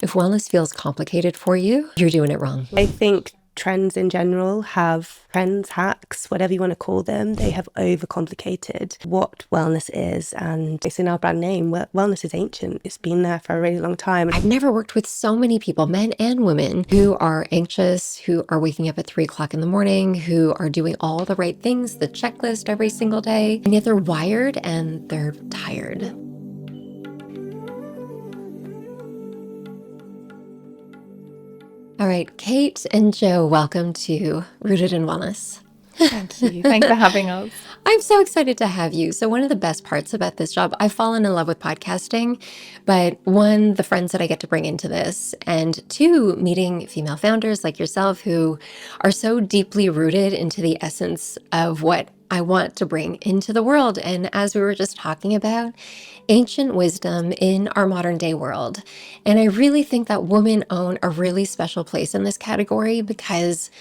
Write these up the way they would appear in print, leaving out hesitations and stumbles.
If wellness feels complicated for you, you're doing it wrong. I think trends in general have trends, hacks, whatever you want to call them. They have overcomplicated what wellness is. And it's in our brand name. Wellness is ancient. It's been there for a really long time. I've never worked with so many people, men and women, who are anxious, who are waking up at 3 o'clock in the morning, who are doing all the right things, the checklist every single day, and yet they're wired and they're tired. All right, Kate and Joe, welcome to Rooted in Wellness. Thank you. Thanks for having us. I'm so excited to have you. So one of the best parts about this job, I've fallen in love with podcasting, but one, the friends that I get to bring into this, and two, meeting female founders like yourself who are so deeply rooted into the essence of what I want to bring into the world. And as we were just talking about, ancient wisdom in our modern day world. And I really think that women own a really special place in this category because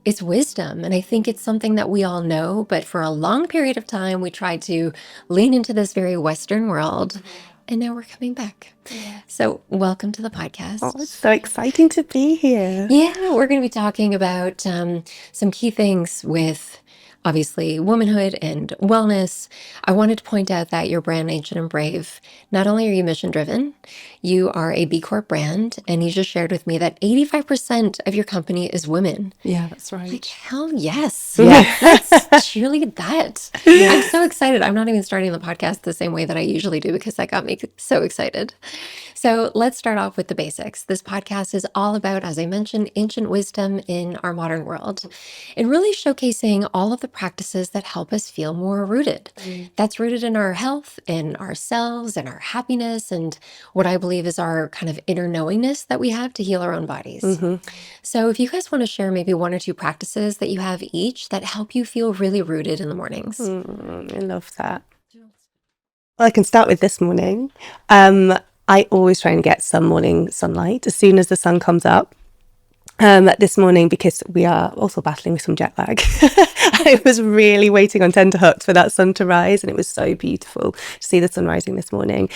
it's wisdom. And I think it's something that we all know, but for a long period of time, we tried to lean into this very Western world. And now we're coming back. Yeah. So welcome to the podcast. Oh, it's so exciting to be here. Yeah, we're going to be talking about some key things with obviously womanhood and wellness. I wanted to point out that your brand, Ancient and Brave, not only are you mission driven, you are a B Corp brand, and you just shared with me that 85% of your company is women. Yeah, that's right. Like, hell yes. Yeah. Let's cheerlead that. I'm so excited. I'm not even starting the podcast the same way that I usually do because that got me so excited. So let's start off with the basics. This podcast is all about, as I mentioned, ancient wisdom in our modern world and really showcasing all of the practices that help us feel more rooted. That's rooted in our health, in ourselves, and our happiness, and what I believe is our kind of inner knowingness that we have to heal our own bodies. So if you guys want to share maybe one or two practices that you have each that help you feel really rooted in the mornings. I love that. Well, I can start with this morning. I always try and get some morning sunlight as soon as the sun comes up. This morning, because we are also battling with some jet lag, I was really waiting on tenterhooks for that sun to rise, and it was so beautiful to see the sun rising this morning.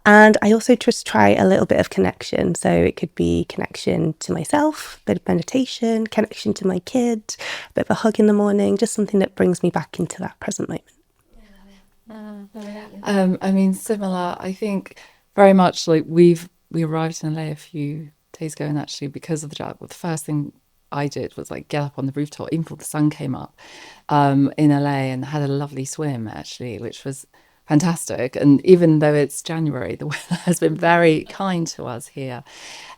And I also just try a little bit of connection. So it could be connection to myself, a bit of meditation, connection to my kid, a bit of a hug in the morning, just something that brings me back into that present moment. I mean, similar. I think very much like we arrived in LA a few days ago, and actually because of the jet, the first thing I did was like get up on the rooftop even before the sun came up in LA, and had a lovely swim actually, which was fantastic. And even though it's January, the weather has been very kind to us here.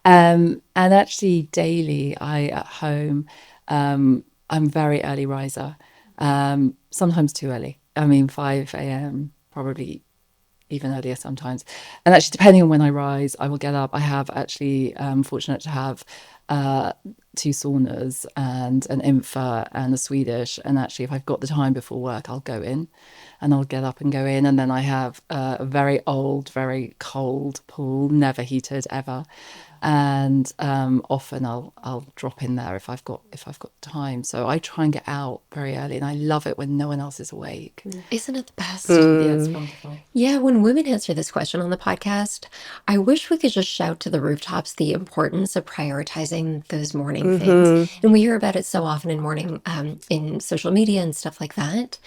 And actually daily, at home, I'm a very early riser, sometimes too early. I mean, 5 a.m. probably even earlier sometimes. And actually, depending on when I rise, I will get up. I have actually fortunate to have 2 saunas and an Infa and a Swedish. And actually, if I've got the time before work, I'll go in and I'll get up and go in. And then I have a very old, very cold pool, never heated ever. And often I'll drop in there if I've got time. So I try and get out very early, and I love it when no one else is awake. Isn't it the best? Yeah, it's wonderful. Yeah, when women answer this question on the podcast, I wish we could just shout to the rooftops the importance of prioritizing those morning things. And we hear about it so often in morning, in social media and stuff like that.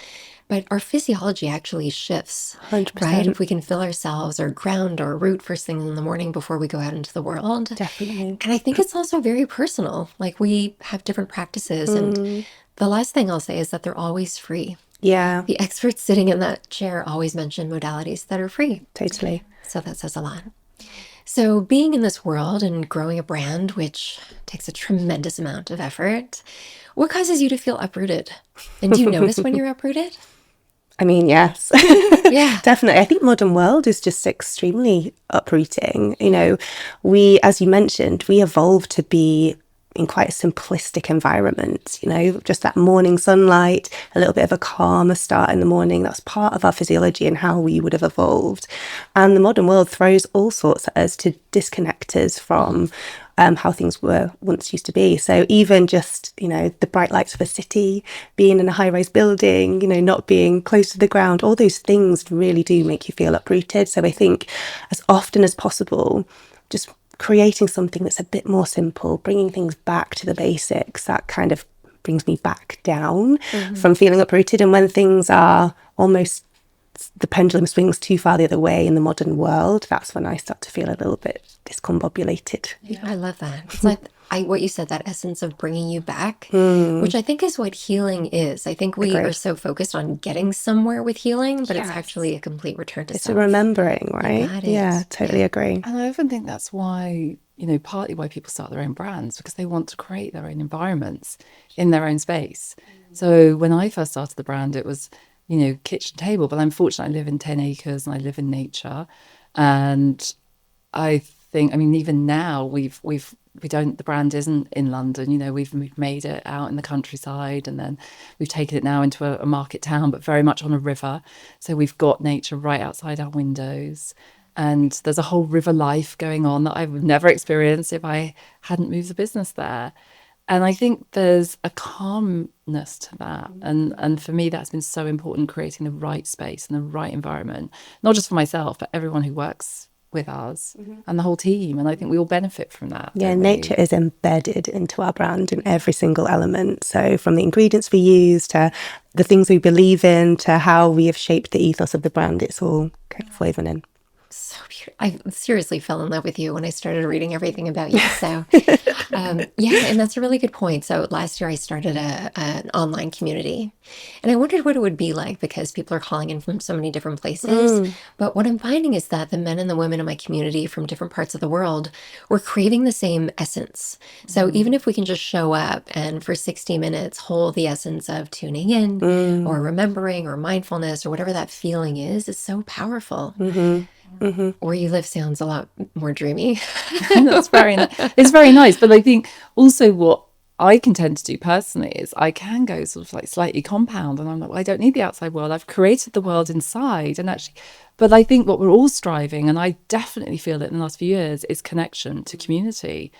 But our physiology actually shifts, 100%. right? If we can fill ourselves or ground or root first thing in the morning before we go out into the world. Definitely. And I think it's also very personal. Like, we have different practices. And the last thing I'll say is that they're always free. Yeah, The experts sitting in that chair always mention modalities that are free. totally. So that says a lot. So being in this world and growing a brand, which takes a tremendous amount of effort, what causes you to feel uprooted? And do you notice when you're uprooted? I mean, yes. Yeah. Definitely. I think modern world is just extremely uprooting. You know, we, as you mentioned, we evolved to be in quite a simplistic environment, you know, just that morning sunlight, a little bit of a calmer start in the morning. That's part of our physiology and how we would have evolved. And the modern world throws all sorts at us to disconnect us from how things were once used to be. So even just, you know, the bright lights of a city, being in a high-rise building, you know, not being close to the ground, all those things really do make you feel uprooted. So I think as often as possible, just creating something that's a bit more simple, bringing things back to the basics, that kind of brings me back down from feeling uprooted. And when things are almost, the pendulum swings too far the other way in the modern world, that's when I start to feel a little bit discombobulated. I love that. It's like what you said, that essence of bringing you back, which I think is what healing is. I think we are so focused on getting somewhere with healing, but it's actually a complete return to It's self. a remembering, right? Yeah, totally agree. And I often think that's why, partly why people start their own brands, because they want to create their own environments in their own space. So when I first started the brand, it was, kitchen table, but I'm fortunate I live in 10 acres and I live in nature. And I think, even now the brand isn't in London, we've made it out in the countryside, and then we've taken it now into a market town, but very much on a river. So we've got nature right outside our windows. And there's a whole river life going on that I would never experience if I hadn't moved the business there. And I think there's a calmness to that. And for me, that's been so important, creating the right space and the right environment, not just for myself, but everyone who works with us and the whole team. And I think we all benefit from that. Yeah, nature is embedded into our brand in every single element. So from the ingredients we use to the things we believe in to how we have shaped the ethos of the brand, it's all kind of woven in. So beautiful. I seriously fell in love with you when I started reading everything about you. So, yeah, and that's a really good point. So last year I started an online community, and I wondered what it would be like because people are calling in from so many different places. But what I'm finding is that the men and the women in my community from different parts of the world were craving the same essence. So even if we can just show up and for 60 minutes hold the essence of tuning in or remembering or mindfulness or whatever that feeling is so powerful. Where you live sounds a lot more dreamy. It's very nice. But I think also what I can tend to do personally is I can go sort of like slightly compound, and I'm like, well, I don't need the outside world. I've created the world inside. And actually, but I think what we're all striving, and I definitely feel it in the last few years, is connection to community.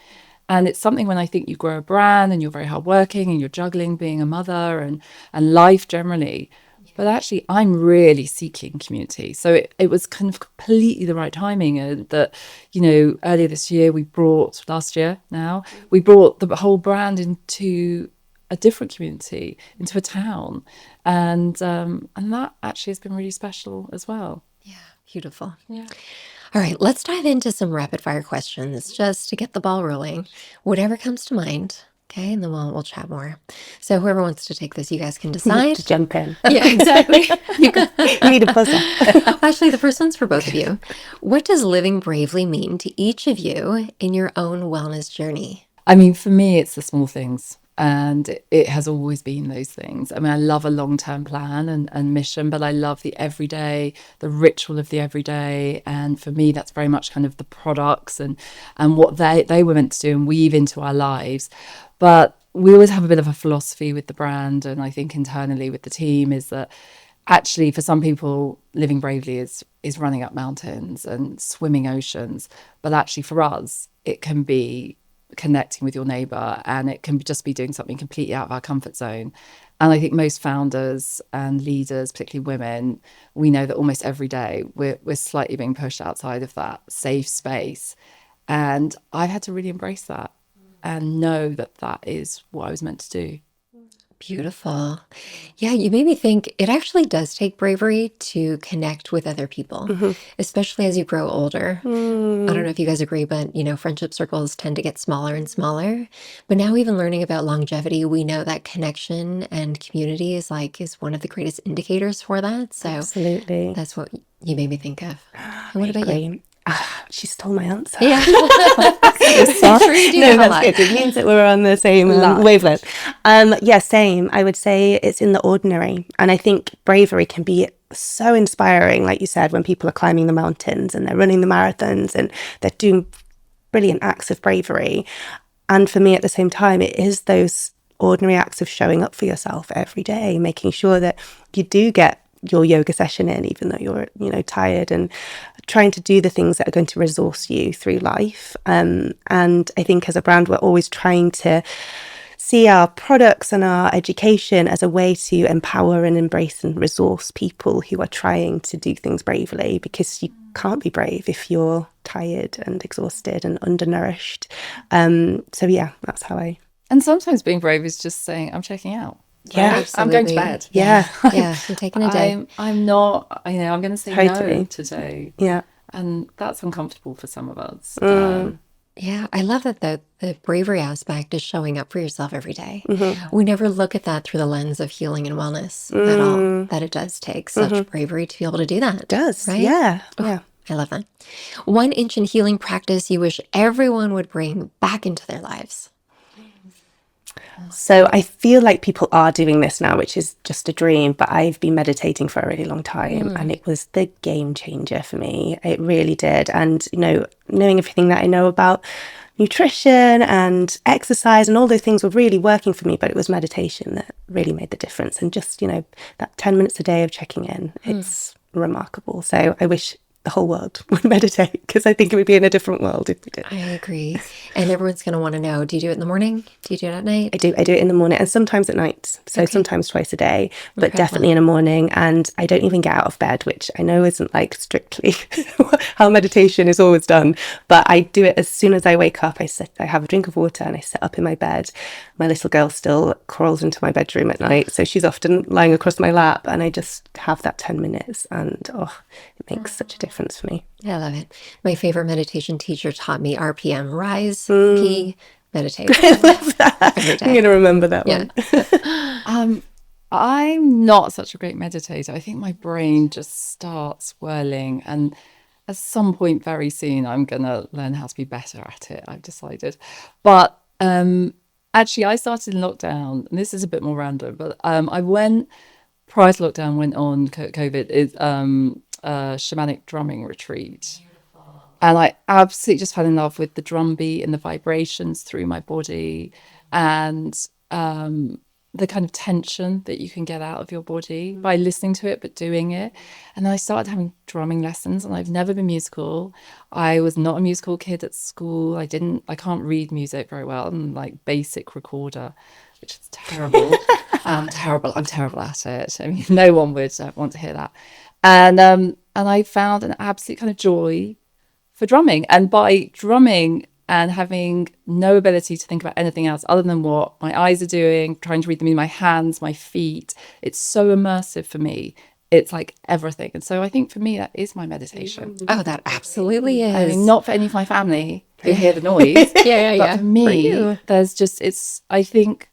And it's something when I think you grow a brand and you're very hardworking and you're juggling being a mother and life generally. But actually, I'm really seeking community. So it was kind of completely the right timing that, earlier this year, we brought the whole brand into a different community, into a town. And that actually has been really special as well. Yeah, beautiful. Yeah. All right, let's dive into some rapid fire questions just to get the ball rolling. Whatever comes to mind. Okay, and then we'll chat more. So whoever wants to take this, you guys can decide. To jump in. Yeah, exactly. You need a buzzer. Actually, the first one's for both of you. What does living bravely mean to each of you in your own wellness journey? For me, it's the small things. And it has always been those things. I love a long-term plan and mission, but I love the everyday, the ritual of the everyday. And for me, that's very much kind of the products and what they were meant to do and weave into our lives. But we always have a bit of a philosophy with the brand, and I think internally with the team, is that actually for some people, living bravely is running up mountains and swimming oceans. But actually for us, it can be connecting with your neighbor, and it can just be doing something completely out of our comfort zone. And I think most founders and leaders, particularly women, we know that almost every day we're slightly being pushed outside of that safe space. And I've had to really embrace that and know that that is what I was meant to do. Beautiful. Yeah, you made me think it actually does take bravery to connect with other people, especially as you grow older. I don't know if you guys agree, but friendship circles tend to get smaller and smaller. But now even learning about longevity, we know that connection and community is one of the greatest indicators for that. So Absolutely. that's what you made me think of. And what about you? She stole my answer. Yeah. Sure you do No, have a that's lot. good. It means that we're on the same wavelength. Yeah, same. I would say it's in the ordinary. And I think bravery can be so inspiring, like you said, when people are climbing the mountains and they're running the marathons and they're doing brilliant acts of bravery. And for me, at the same time, it is those ordinary acts of showing up for yourself every day, making sure that you do get your yoga session in, even though you're, tired, and trying to do the things that are going to resource you through life. And I think as a brand, we're always trying to see our products and our education as a way to empower and embrace and resource people who are trying to do things bravely, because can't be brave if you're tired and exhausted and undernourished. So yeah, that's how I. And sometimes being brave is just saying, I'm checking out. Yeah, Right? I'm going to bed. Yeah. Yeah, I'm taking a day. I'm not, I'm going to say no Totally. today. Yeah. And that's uncomfortable for some of us. Yeah, I love that the bravery aspect is showing up for yourself every day. We never look at that through the lens of healing and wellness at all, that it does take such bravery to be able to do that. It does. Right? Yeah. Oh, Yeah. I love that. One ancient healing practice you wish everyone would bring back into their lives. So I feel like people are doing this now, which is just a dream, but I've been meditating for a really long time and it was the game changer for me. It really did. And, knowing everything that I know about nutrition and exercise and all those things were really working for me, but it was meditation that really made the difference. And just, that 10 minutes a day of checking in, it's remarkable. So I wish the whole world would meditate, because I think it would be in a different world if we did. I agree. And everyone's going to want to know, do you do it in the morning? Do you do it at night? I do it in the morning and sometimes at night. So sometimes twice a day, but definitely in the morning. And I don't even get out of bed, which I know isn't like strictly how meditation is always done. But I do it as soon as I wake up. I have a drink of water and I sit up in my bed. My little girl still crawls into my bedroom at night. So she's often lying across my lap and I just have that 10 minutes and it makes such a difference for me. I love it. My favorite meditation teacher taught me RPM, rise, P, meditate. I love that. Every day. I'm going to remember that Yeah. one. I'm not such a great meditator. I think my brain just starts whirling, and at some point very soon I'm going to learn how to be better at it, I've decided. But actually I started in lockdown, and this is a bit more random, but I went, prior to lockdown, went on COVID, is a shamanic drumming retreat. And I absolutely just fell in love with the drum beat and the vibrations through my body, and the kind of tension that you can get out of your body by listening to it but doing it. And then I started having drumming lessons, and I've never been musical. I was not a musical kid at school. I can't read music very well. I'm like basic recorder, which is terrible. I'm terrible at it. I mean, no one would want to hear that. And I found an absolute kind of joy for drumming. And by drumming and having no ability to think about anything else other than what my eyes are doing, trying to read them in my hands, my feet, it's so immersive for me. It's like everything. And so I think for me, that is my meditation. Oh, that absolutely is. I mean, not for any of my family who hear the noise. Yeah. But for me, you. there's just, I think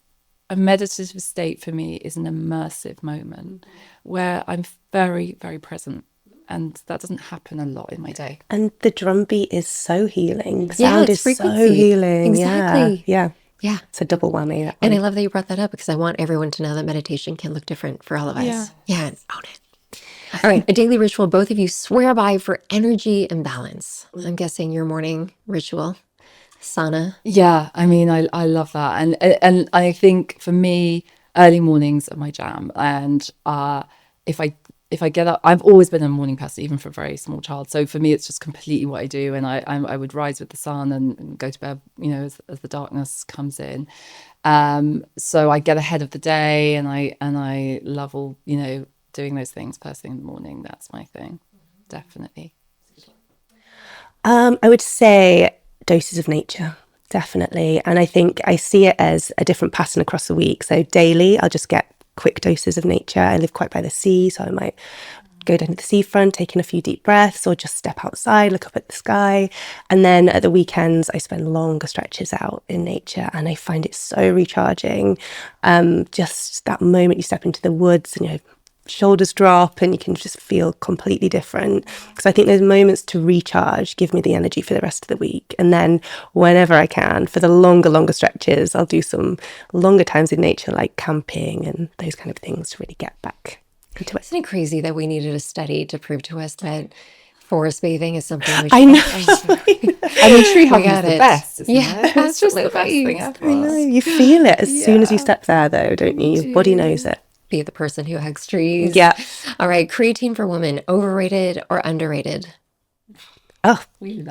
a meditative state for me is an immersive moment where I'm very, very present. And that doesn't happen a lot in my day. And the drum beat is so healing. Yeah, Sound it's is so frequency. healing. Exactly. Yeah. Yeah. It's a double whammy. That And I one. love that you brought that up, because I want everyone to know that meditation can look different for all of us. Yeah, and own it. All right, a daily ritual both of you swear by for energy and balance. I'm guessing your morning ritual, sauna. Yeah, I mean, I love that. And I think for me, early mornings are my jam. And if I get up, I've always been a morning person, even for a very small child. So for me, it's just completely what I do. And I would rise with the sun and go to bed, as the darkness comes in. So I get ahead of the day, and I love all, doing those things first thing in the morning. That's my thing, definitely. I would say doses of nature, definitely. And I think I see it as a different pattern across the week. So daily, I'll just get quick doses of nature. I live quite by the sea, so I might go down to the seafront, take in a few deep breaths, or just step outside, look up at the sky. And then at the weekends, I spend longer stretches out in nature, and I find it so recharging. Just that moment you step into the woods and shoulders drop and you can just feel completely different, because I think those moments to recharge give me the energy for the rest of the week. And then whenever I can, for the longer stretches, I'll do some longer times in nature, like camping and those kind of things, to really get back into it. Isn't it crazy that we needed a study to prove to us that forest bathing is something we should I know. I mean, tree hugging is the best, isn't Yeah, it? It's just the best absolutely. thing ever. I know, you feel it as soon as you step there, though, don't you? Your body knows it. Be the person who hugs trees. Yeah. All right, creatine for women, overrated or underrated? Oh,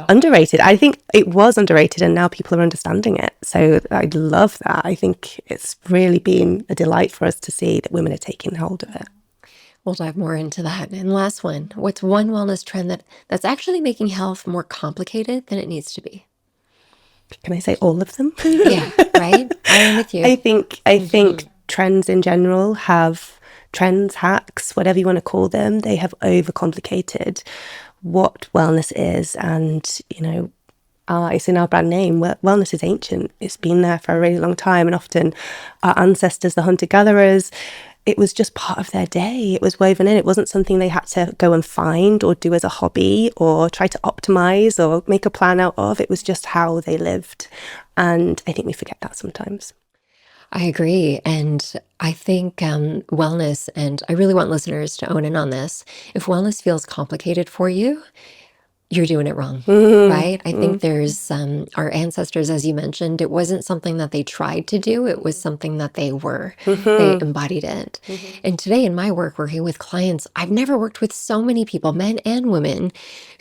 underrated. I think it was underrated, and now people are understanding it. So I love that. I think it's really been a delight for us to see that women are taking hold of it. We'll dive more into that. And last one, what's one wellness trend that's actually making health more complicated than it needs to be? Can I say all of them? Yeah, right? I am with you. I think trends in general have trends, hacks, whatever you want to call them. They have overcomplicated what wellness is, and it's in our brand name. Wellness is ancient. It's been there for a really long time, and often our ancestors, the hunter-gatherers, it was just part of their day. It was woven in. It wasn't something they had to go and find or do as a hobby or try to optimize or make a plan out of. It was just how they lived. And I think we forget that sometimes. I agree. And I think wellness, and I really want listeners to own in on this. If wellness feels complicated for you, you're doing it wrong, right? I think there's our ancestors, as you mentioned, it wasn't something that they tried to do. It was something that they were. They embodied it. And today in my work, working with clients, I've never worked with so many people, men and women,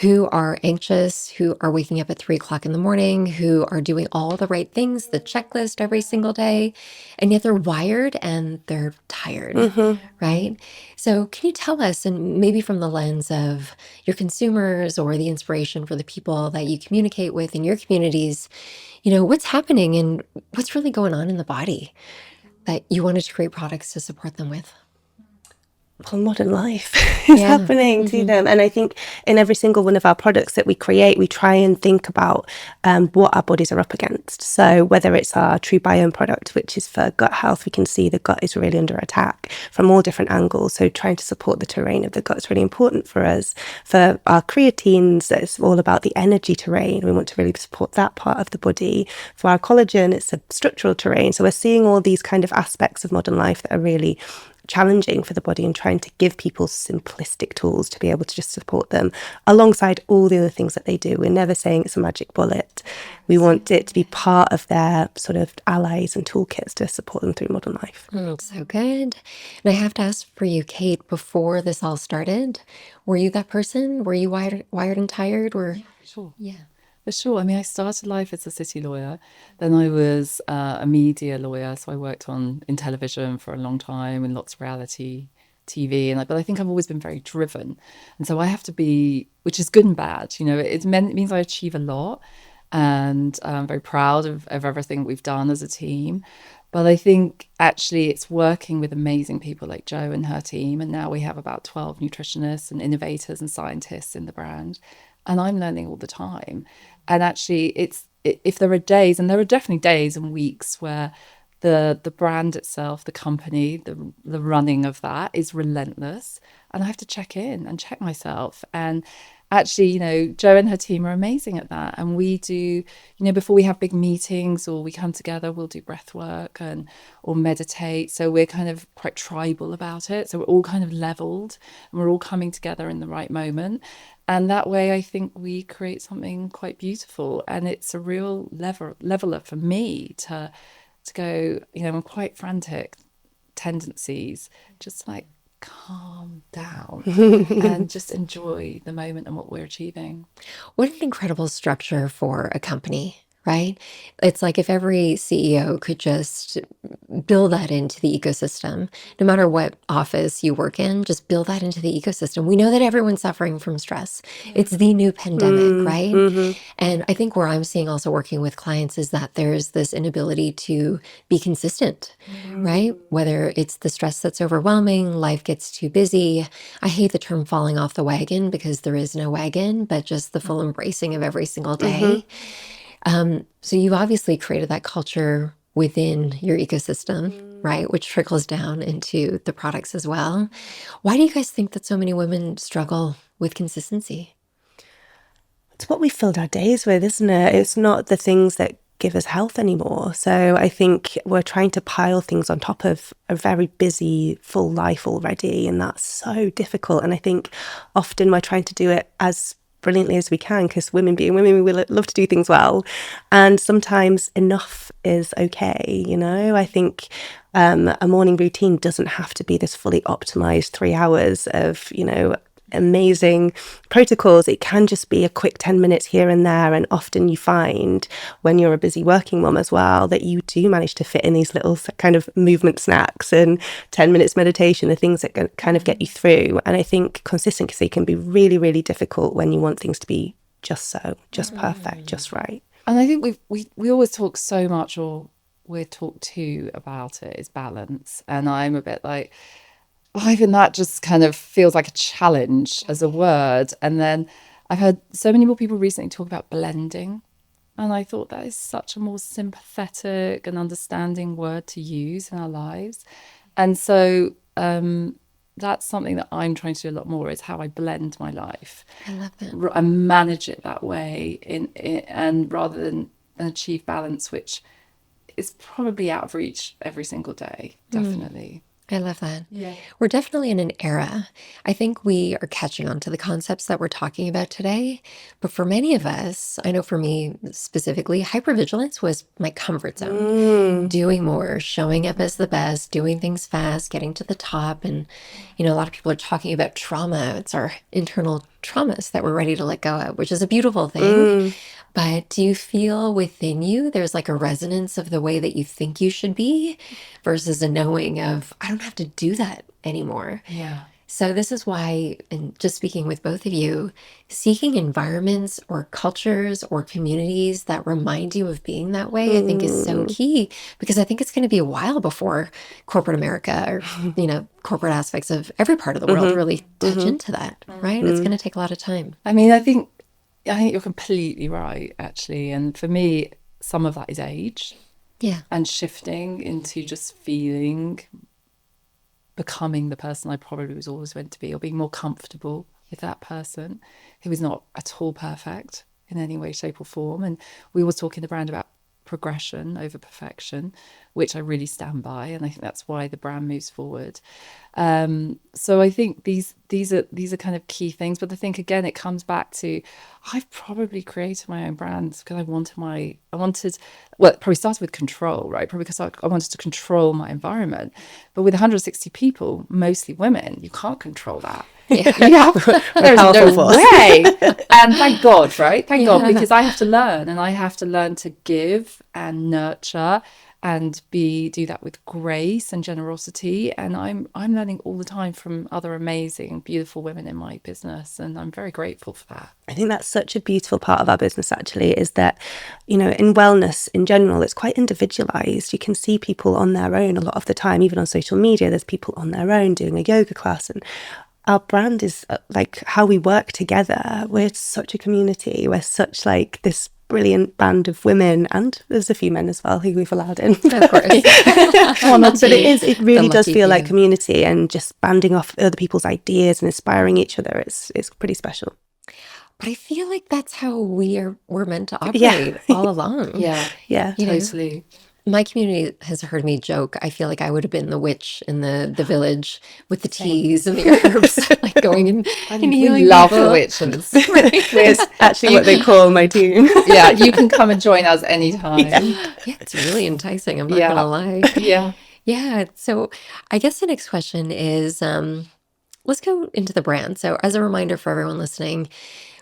who are anxious, who are waking up at 3 o'clock in the morning, who are doing all the right things, the checklist every single day, and yet they're wired and they're tired, right? So can you tell us, and maybe from the lens of your consumers or the inspiration for the people that you communicate with in your communities, what's happening and what's really going on in the body that you wanted to create products to support them with? Well, modern life is happening to them. And I think in every single one of our products that we create, we try and think about what our bodies are up against. So whether it's our True Biome product, which is for gut health, we can see the gut is really under attack from all different angles. So trying to support the terrain of the gut is really important for us. For our creatines, it's all about the energy terrain. We want to really support that part of the body. For our collagen, it's a structural terrain. So we're seeing all these kind of aspects of modern life that are really challenging for the body, and trying to give people simplistic tools to be able to just support them alongside all the other things that they do. We're never saying it's a magic bullet. We want it to be part of their sort of allies and toolkits to support them through modern life. So good. And I have to ask for you, Kate, before this all started, were you that person? Were you wired and tired? Sure. Yeah. For sure. I mean, I started life as a city lawyer. Then I was a media lawyer. So I worked in television for a long time and lots of reality TV. But I think I've always been very driven. And so I have to be, which is good and bad. It means I achieve a lot. And I'm very proud of everything we've done as a team. But I think actually it's working with amazing people like Jo and her team. And now we have about 12 nutritionists and innovators and scientists in the brand. And I'm learning all the time. And actually, if there are days, and there are definitely days and weeks where the brand itself, the company, the running of that is relentless. And I have to check in and check myself. And actually, Jo and her team are amazing at that. And we do, before we have big meetings or we come together, we'll do breath work or meditate. So we're kind of quite tribal about it. So we're all kind of leveled and we're all coming together in the right moment. And that way, I think we create something quite beautiful. And it's a real leveler for me to go, I'm quite frantic tendencies, just like calm down and just enjoy the moment and what we're achieving. What an incredible structure for a company, right? It's like if every CEO could just build that into the ecosystem, no matter what office you work in, just build that into the ecosystem. We know that everyone's suffering from stress. It's the new pandemic, right? And I think where I'm seeing also working with clients is that there's this inability to be consistent, right? Whether it's the stress that's overwhelming, life gets too busy. I hate the term falling off the wagon because there is no wagon, but just the full embracing of every single day. So you've obviously created that culture within your ecosystem, right? Which trickles down into the products as well. Why do you guys think that so many women struggle with consistency? It's what we filled our days with, isn't it? It's not the things that give us health anymore. So I think we're trying to pile things on top of a very busy, full life already. And that's so difficult. And I think often we're trying to do it as brilliantly as we can, because women being women, we love to do things well, and sometimes enough is okay. I think a morning routine doesn't have to be this fully optimized 3 hours of amazing protocols. It can just be a quick 10 minutes here and there. And often you find when you're a busy working mom as well, that you do manage to fit in these little kind of movement snacks and 10 minutes meditation, the things that kind of get you through. And I think consistency can be really, really difficult when you want things to be just perfect, just right. And I think we always talk so much, or we're talked to about it, is balance. And I'm a bit like, even that just kind of feels like a challenge as a word. And then I've heard so many more people recently talk about blending. And I thought that is such a more sympathetic and understanding word to use in our lives. And so that's something that I'm trying to do a lot more, is how I blend my life. I love that. And manage it that way and rather than achieve balance, which is probably out of reach every single day, definitely. I love that. Yeah. We're definitely in an era. I think we are catching on to the concepts that we're talking about today. But for many of us, I know for me specifically, hypervigilance was my comfort zone. Doing more, showing up as the best, doing things fast, getting to the top. And, a lot of people are talking about trauma. It's our internal traumas that we're ready to let go of, which is a beautiful thing. But do you feel within you there's like a resonance of the way that you think you should be versus a knowing of, I don't have to do that anymore? Yeah. So this is why, and just speaking with both of you, seeking environments or cultures or communities that remind you of being that way, I think is so key, because I think it's going to be a while before corporate America or, corporate aspects of every part of the world really touch into that, right? It's going to take a lot of time. I mean, I think you're completely right, actually. And for me, some of that is age. Yeah. And shifting into just becoming the person I probably was always meant to be, or being more comfortable with that person who is not at all perfect in any way, shape or form. And we always talk in the brand about progression over perfection, which I really stand by. And I think that's why the brand moves forward. So I think these are kind of key things. But I think, again, it comes back to, I've probably created my own brand because it probably started with control, right? Probably because I wanted to control my environment. But with 160 people, mostly women, you can't control that. Yeah. There's no way. And thank God, right? Thank God, because I have to learn, and I have to learn to give and nurture and do that with grace and generosity. And I'm learning all the time from other amazing, beautiful women in my business, and I'm very grateful for that. I think that's such a beautiful part of our business, actually, is that, in wellness in general, it's quite individualized. You can see people on their own a lot of the time, even on social media. There's people on their own doing a yoga class, and our brand is like how we work together. We're such a community. We're such like this brilliant band of women, and there's a few men as well who we've allowed in. Of course. But it really does feel like community, and just banding off other people's ideas and inspiring each other. It's pretty special. But I feel like that's how we're meant to operate all along. Yeah, totally. My community has heard me joke. I feel like I would have been the witch in the village with the teas and the herbs, like going and healing. We love the witches. It's actually what they call my team. Yeah, you can come and join us anytime. Yeah, it's really enticing. I'm not gonna lie. Yeah. So I guess the next question is, let's go into the brand. So as a reminder for everyone listening,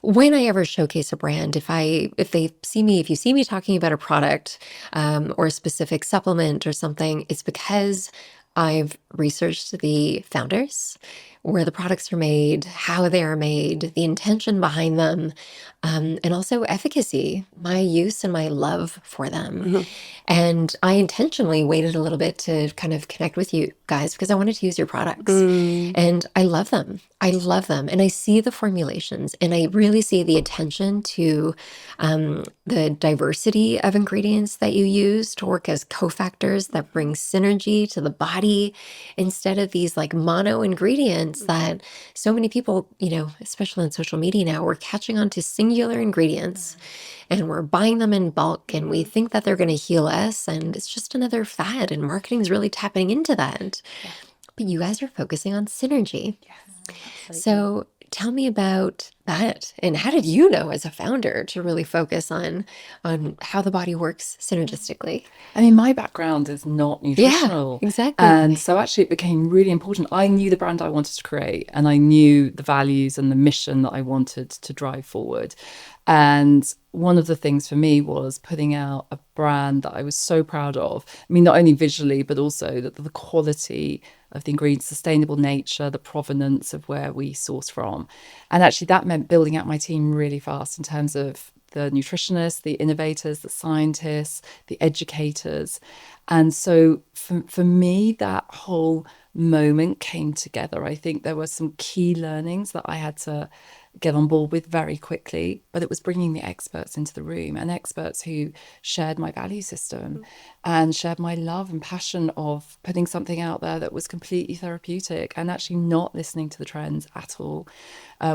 when I ever showcase a brand, if you see me talking about a product or a specific supplement or something, it's because I've researched the founders, where the products are made, how they are made, the intention behind them, and also efficacy, my use and my love for them. And I intentionally waited a little bit to kind of connect with you guys because I wanted to use your products. And I love them. And I see the formulations, and I really see the attention to the diversity of ingredients that you use to work as cofactors that bring synergy to the body, instead of these like mono ingredients that so many people, especially on social media now, we're catching on to singular ingredients and we're buying them in bulk, and we think that they're going to heal us, and it's just another fad, and marketing is really tapping into that. But you guys are focusing on synergy. So tell me about that. And how did you know as a founder to really focus on how the body works synergistically? I mean, my background is not Yeah, nutritional. exactly. And so actually it became really important. I knew the brand I wanted to create, and I knew the values and the mission that I wanted to drive forward. And one of the things for me was putting out a brand that I was so proud of. I mean, not only visually, but also the quality of the ingredients, sustainable nature, the provenance of where we source from. And actually that meant building out my team really fast in terms of the nutritionists, the innovators, the scientists, the educators. And so for me, that whole moment came together. I think there were some key learnings that I had to get on board with very quickly, but it was bringing the experts into the room, and experts who shared my value system and shared my love and passion of putting something out there that was completely therapeutic and actually not listening to the trends at all.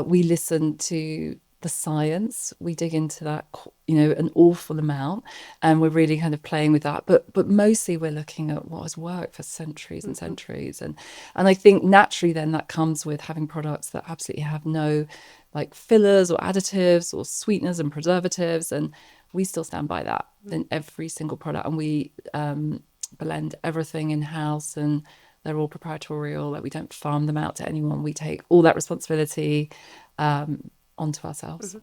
We listen to the science, we dig into that, an awful amount, and we're really kind of playing with that. But mostly we're looking at what has worked for centuries and centuries. And I think naturally then that comes with having products that absolutely have no like fillers or additives or sweeteners and preservatives. And we still stand by that in every single product. And we blend everything in-house, and they're all proprietorial. Like, we don't farm them out to anyone. We take all that responsibility onto ourselves.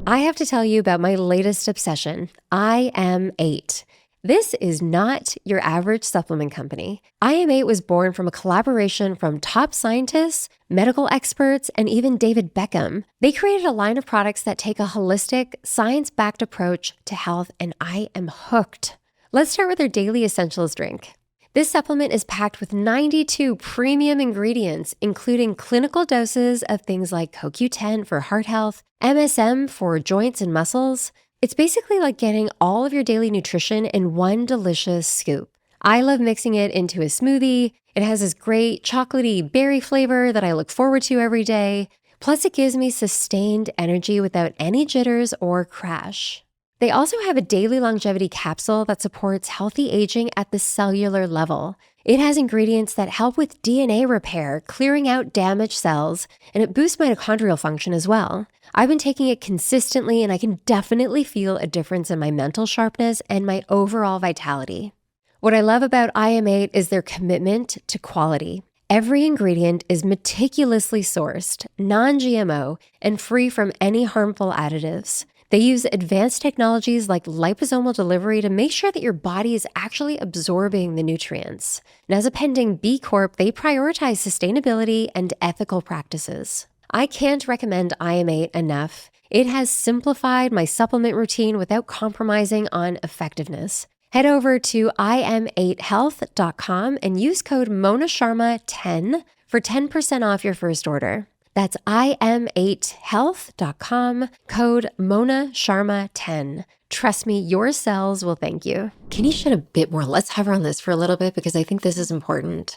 I have to tell you about my latest obsession, IM8. This is not your average supplement company. IM8 was born from a collaboration from top scientists, medical experts, and even David Beckham. They created a line of products that take a holistic, science-backed approach to health, and I am hooked. Let's start with their daily essentials drink. This supplement is packed with 92 premium ingredients, including clinical doses of things like CoQ10 for heart health, MSM for joints and muscles. It's basically like getting all of your daily nutrition in one delicious scoop. I love mixing it into a smoothie. It has this great chocolatey berry flavor that I look forward to every day. Plus, it gives me sustained energy without any jitters or crash. They also have a daily longevity capsule that supports healthy aging at the cellular level. It has ingredients that help with DNA repair, clearing out damaged cells, and it boosts mitochondrial function as well. I've been taking it consistently, and I can definitely feel a difference in my mental sharpness and my overall vitality. What I love about IM8 is their commitment to quality. Every ingredient is meticulously sourced, non-GMO, and free from any harmful additives. They use advanced technologies like liposomal delivery to make sure that your body is actually absorbing the nutrients. And as a pending B Corp, they prioritize sustainability and ethical practices. I can't recommend IM8 enough. It has simplified my supplement routine without compromising on effectiveness. Head over to im8health.com and use code MonaSharma10 for 10% off your first order. That's im8health.com, code MonaSharma10. Trust me, your cells will thank you. Can you shed a bit more? Let's hover on this for a little bit, because I think this is important.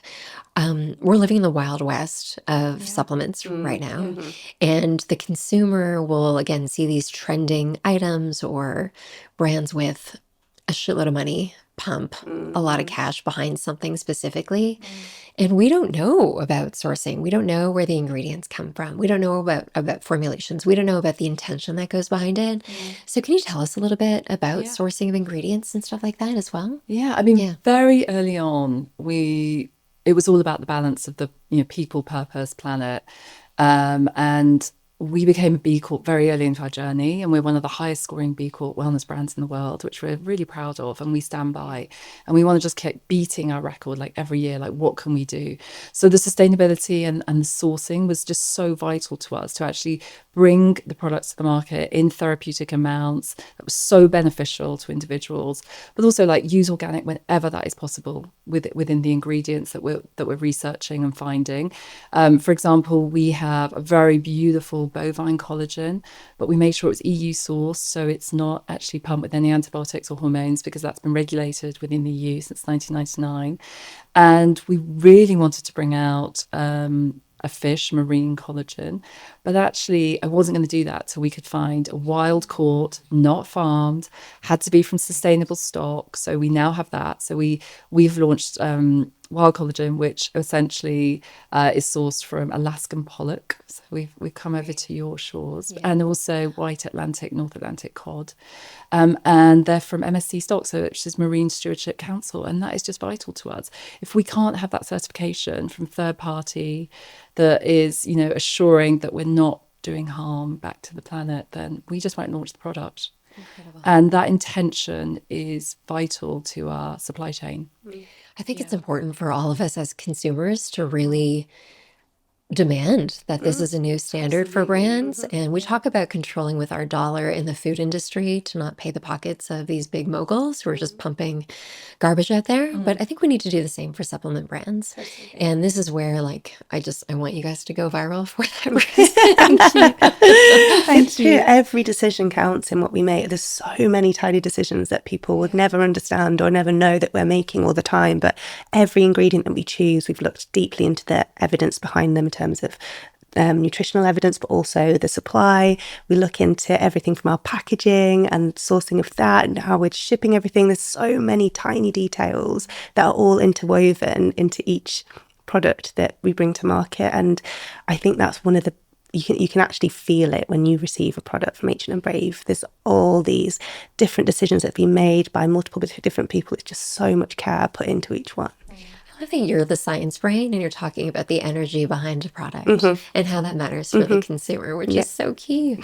We're living in the wild west of supplements right now. And the consumer will, again, see these trending items or brands with a shitload of money, pump a lot of cash behind something specifically. And we don't know about sourcing. We don't know where the ingredients come from. We don't know about formulations. We don't know about the intention that goes behind it. So can you tell us a little bit about sourcing of ingredients and stuff like that as well? Yeah, I mean, very early on, it was all about the balance of the people, purpose, planet, and we became a B Corp very early into our journey, and we're one of the highest scoring B Corp wellness brands in the world, which we're really proud of, and we stand by. And we want to just keep beating our record like every year, like what can we do? So the sustainability and the sourcing was just so vital to us to actually bring the products to the market in therapeutic amounts that was so beneficial to individuals, but also like use organic whenever that is possible within the ingredients that we're researching and finding. For example, we have a very beautiful bovine collagen, but we made sure it was EU sourced, so it's not actually pumped with any antibiotics or hormones, because that's been regulated within the EU since 1999. And we really wanted to bring out a fish marine collagen, but actually I wasn't going to do that till we could find a wild caught, not farmed, had to be from sustainable stock. So we now have that. So we've launched wild collagen, which essentially is sourced from Alaskan pollock. So we've come over to your shores, and also white Atlantic, North Atlantic cod. And they're from MSC stock, so which is Marine Stewardship Council, and that is just vital to us. If we can't have that certification from third party that is, assuring that we're not doing harm back to the planet, then we just won't launch the product. Incredible. And that intention is vital to our supply chain. I think it's important for all of us as consumers to really demand that this is a new standard for brands. And we talk about controlling with our dollar in the food industry to not pay the pockets of these big moguls who are just pumping garbage out there. But I think we need to do the same for supplement brands. And this is where I want you guys to go viral for that reason. Thank you. Every decision counts in what we make. There's so many tiny decisions that people would never understand or never know that we're making all the time. But every ingredient that we choose, we've looked deeply into the evidence behind them in terms of nutritional evidence, but also the supply. We look into everything from our packaging and sourcing of that and how we're shipping everything. There's so many tiny details that are all interwoven into each product that we bring to market. And I think that's one of the you can actually feel it when you receive a product from H&M Brave. There's all these different decisions that have been made by multiple different people. It's just so much care put into each one. I think you're the science brain and you're talking about the energy behind a product and how that matters for the consumer, which is so key.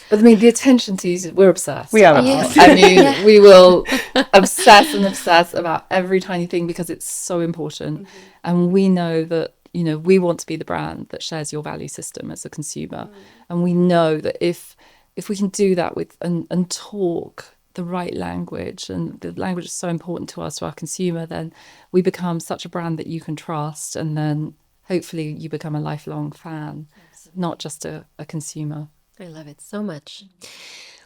But the attention to use, we're obsessed. We are obsessed. We will obsess about every tiny thing because it's so important. And we know that, we want to be the brand that shares your value system as a consumer. And we know that if we can do that and talk the right language, and the language is so important to us, to our consumer, then we become such a brand that you can trust, and then hopefully you become a lifelong fan, not just a consumer. I love it so much.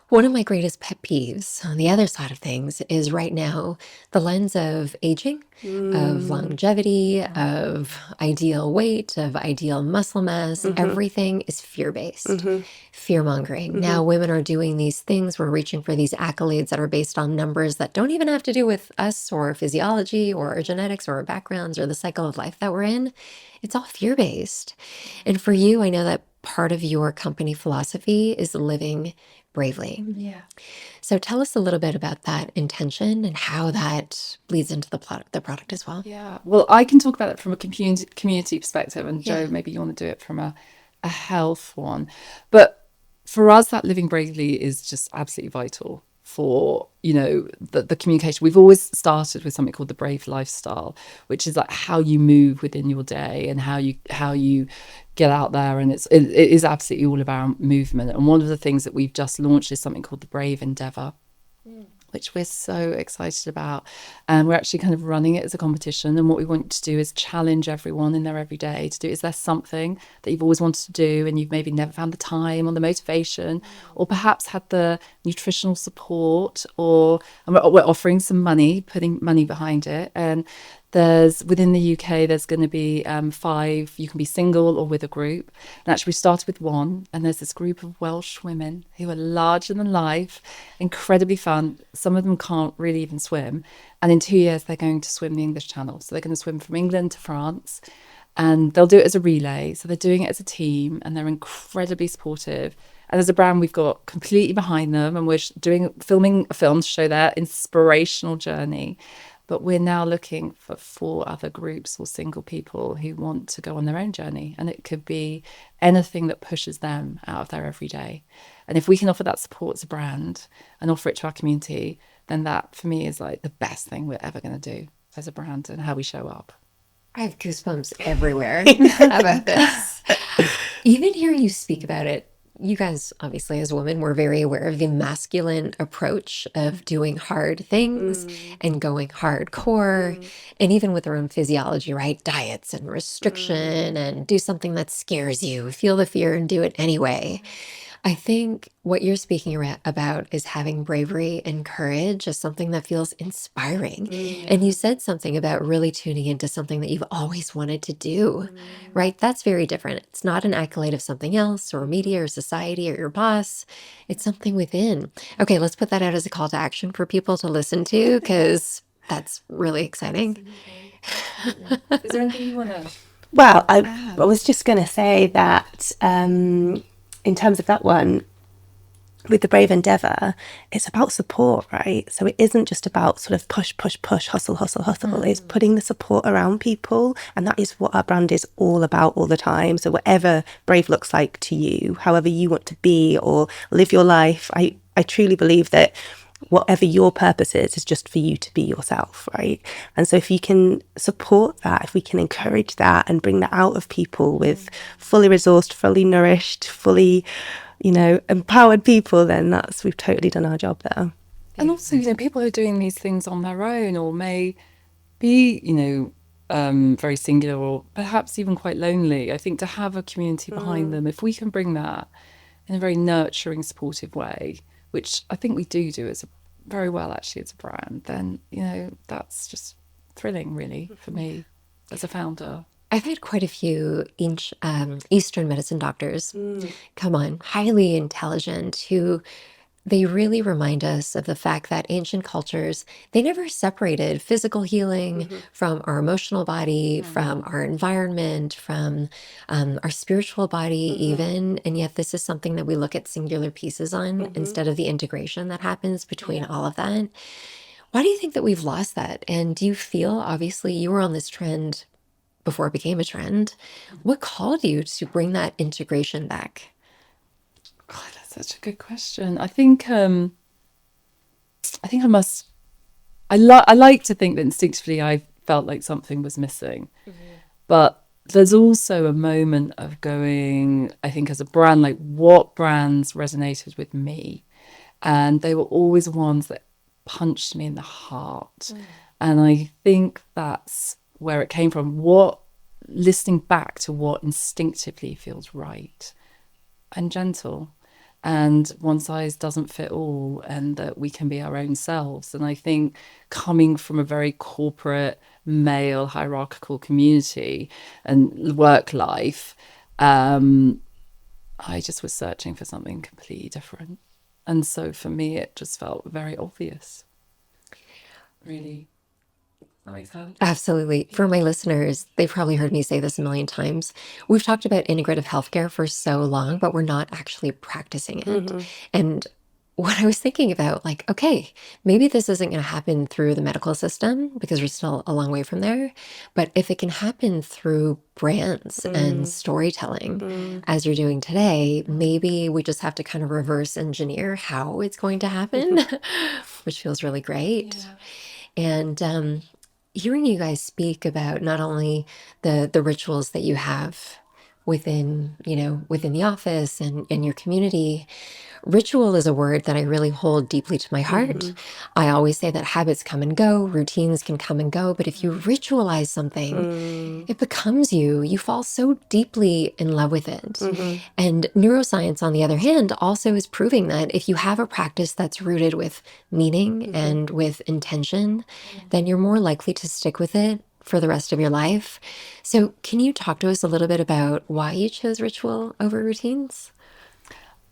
One of my greatest pet peeves on the other side of things is right now the lens of aging, of longevity, of ideal weight, of ideal muscle mass. Everything is fear-based, fear-mongering. Now women are doing these things. We're reaching for these accolades that are based on numbers that don't even have to do with us or physiology or our genetics or our backgrounds or the cycle of life that we're in. It's all fear-based. And for you, I know that part of your company philosophy is living bravely. Yeah. So tell us a little bit about that intention and how that bleeds into the product as well. Yeah. Well, I can talk about it from a community perspective, and Jo, maybe you want to do it from a health one. But for us, that living bravely is just absolutely vital for, the communication. We've always started with something called the Brave Lifestyle, which is like how you move within your day and how you get out there, and it is absolutely all about movement. And one of the things that we've just launched is something called the Brave Endeavour, which we're so excited about. And we're actually kind of running it as a competition. And what we want to do is challenge everyone in their everyday to do. Is there something that you've always wanted to do and you've maybe never found the time or the motivation, or perhaps had the nutritional support, and we're offering some money, putting money behind it. And within the UK, there's going to be 5. You can be single or with a group. And actually, we started with 1. And there's this group of Welsh women who are larger than life, incredibly fun. Some of them can't really even swim. And in 2 years, they're going to swim the English Channel. So they're going to swim from England to France. And they'll do it as a relay. So they're doing it as a team. And they're incredibly supportive. And as a brand, we've got completely behind them. And we're filming a film to show their inspirational journey. But we're now looking for 4 other groups or single people who want to go on their own journey. And it could be anything that pushes them out of their everyday. And if we can offer that support as a brand and offer it to our community, then that for me is like the best thing we're ever going to do as a brand and how we show up. I have goosebumps everywhere about this. Even hearing you speak about it, you guys, obviously, as women, we're very aware of the masculine approach of doing hard things and going hardcore, and even with our own physiology, right? Diets and restriction and do something that scares you, feel the fear and do it anyway. I think what you're speaking about is having bravery and courage as something that feels inspiring. And you said something about really tuning into something that you've always wanted to do, right? That's very different. It's not an accolade of something else or media or society or your boss. It's something within. Okay, let's put that out as a call to action for people to listen to, because that's really exciting. Is there anything you want to? Well, I was just going to say that in terms of that one, with the Brave Endeavour, it's about support, right? So it isn't just about sort of push, push, push, hustle, hustle, hustle. It's putting the support around people. And that is what our brand is all about all the time. So whatever Brave looks like to you, however you want to be or live your life, I truly believe that whatever your purpose is just for you to be yourself, right? And so if you can support that, if we can encourage that and bring that out of people with fully resourced, fully nourished, fully, empowered people, then we've totally done our job there. And also, people are doing these things on their own or may be, very singular or perhaps even quite lonely. I think to have a community behind them, if we can bring that in a very nurturing, supportive way, which I think we do as very well actually as a brand, then, that's just thrilling really for me as a founder. I've had quite a few Eastern medicine doctors come on, highly intelligent, who they really remind us of the fact that ancient cultures, they never separated physical healing from our emotional body, from our environment, from our spiritual body even. And yet this is something that we look at singular pieces on instead of the integration that happens between all of that. Why do you think that we've lost that? And do you feel, obviously, you were on this trend before it became a trend. What called you to bring that integration back? God, that's such a good question. I think I must. I like to think that instinctively I felt like something was missing, but there's also a moment of going. I think as a brand, like what brands resonated with me, and they were always ones that punched me in the heart, and I think that's where it came from. Listening back to what instinctively feels right and gentle, and one size doesn't fit all, and that we can be our own selves. And I think coming from a very corporate, male, hierarchical community and work life, I just was searching for something completely different. And so for me, it just felt very obvious. Really. That makes sense. Absolutely. For my listeners, they've probably heard me say this a million times. We've talked about integrative healthcare for so long, but we're not actually practicing it. And what I was thinking about, like, okay, maybe this isn't going to happen through the medical system because we're still a long way from there. But if it can happen through brands and storytelling, as you're doing today, maybe we just have to kind of reverse engineer how it's going to happen, which feels really great. And hearing you guys speak about not only the rituals that you have within the office and your community. Ritual is a word that I really hold deeply to my heart. I always say that habits come and go, routines can come and go, but if you ritualize something, it becomes you. You fall so deeply in love with it. And neuroscience, on the other hand, also is proving that if you have a practice that's rooted with meaning and with intention, then you're more likely to stick with it for the rest of your life. So can you talk to us a little bit about why you chose ritual over routines?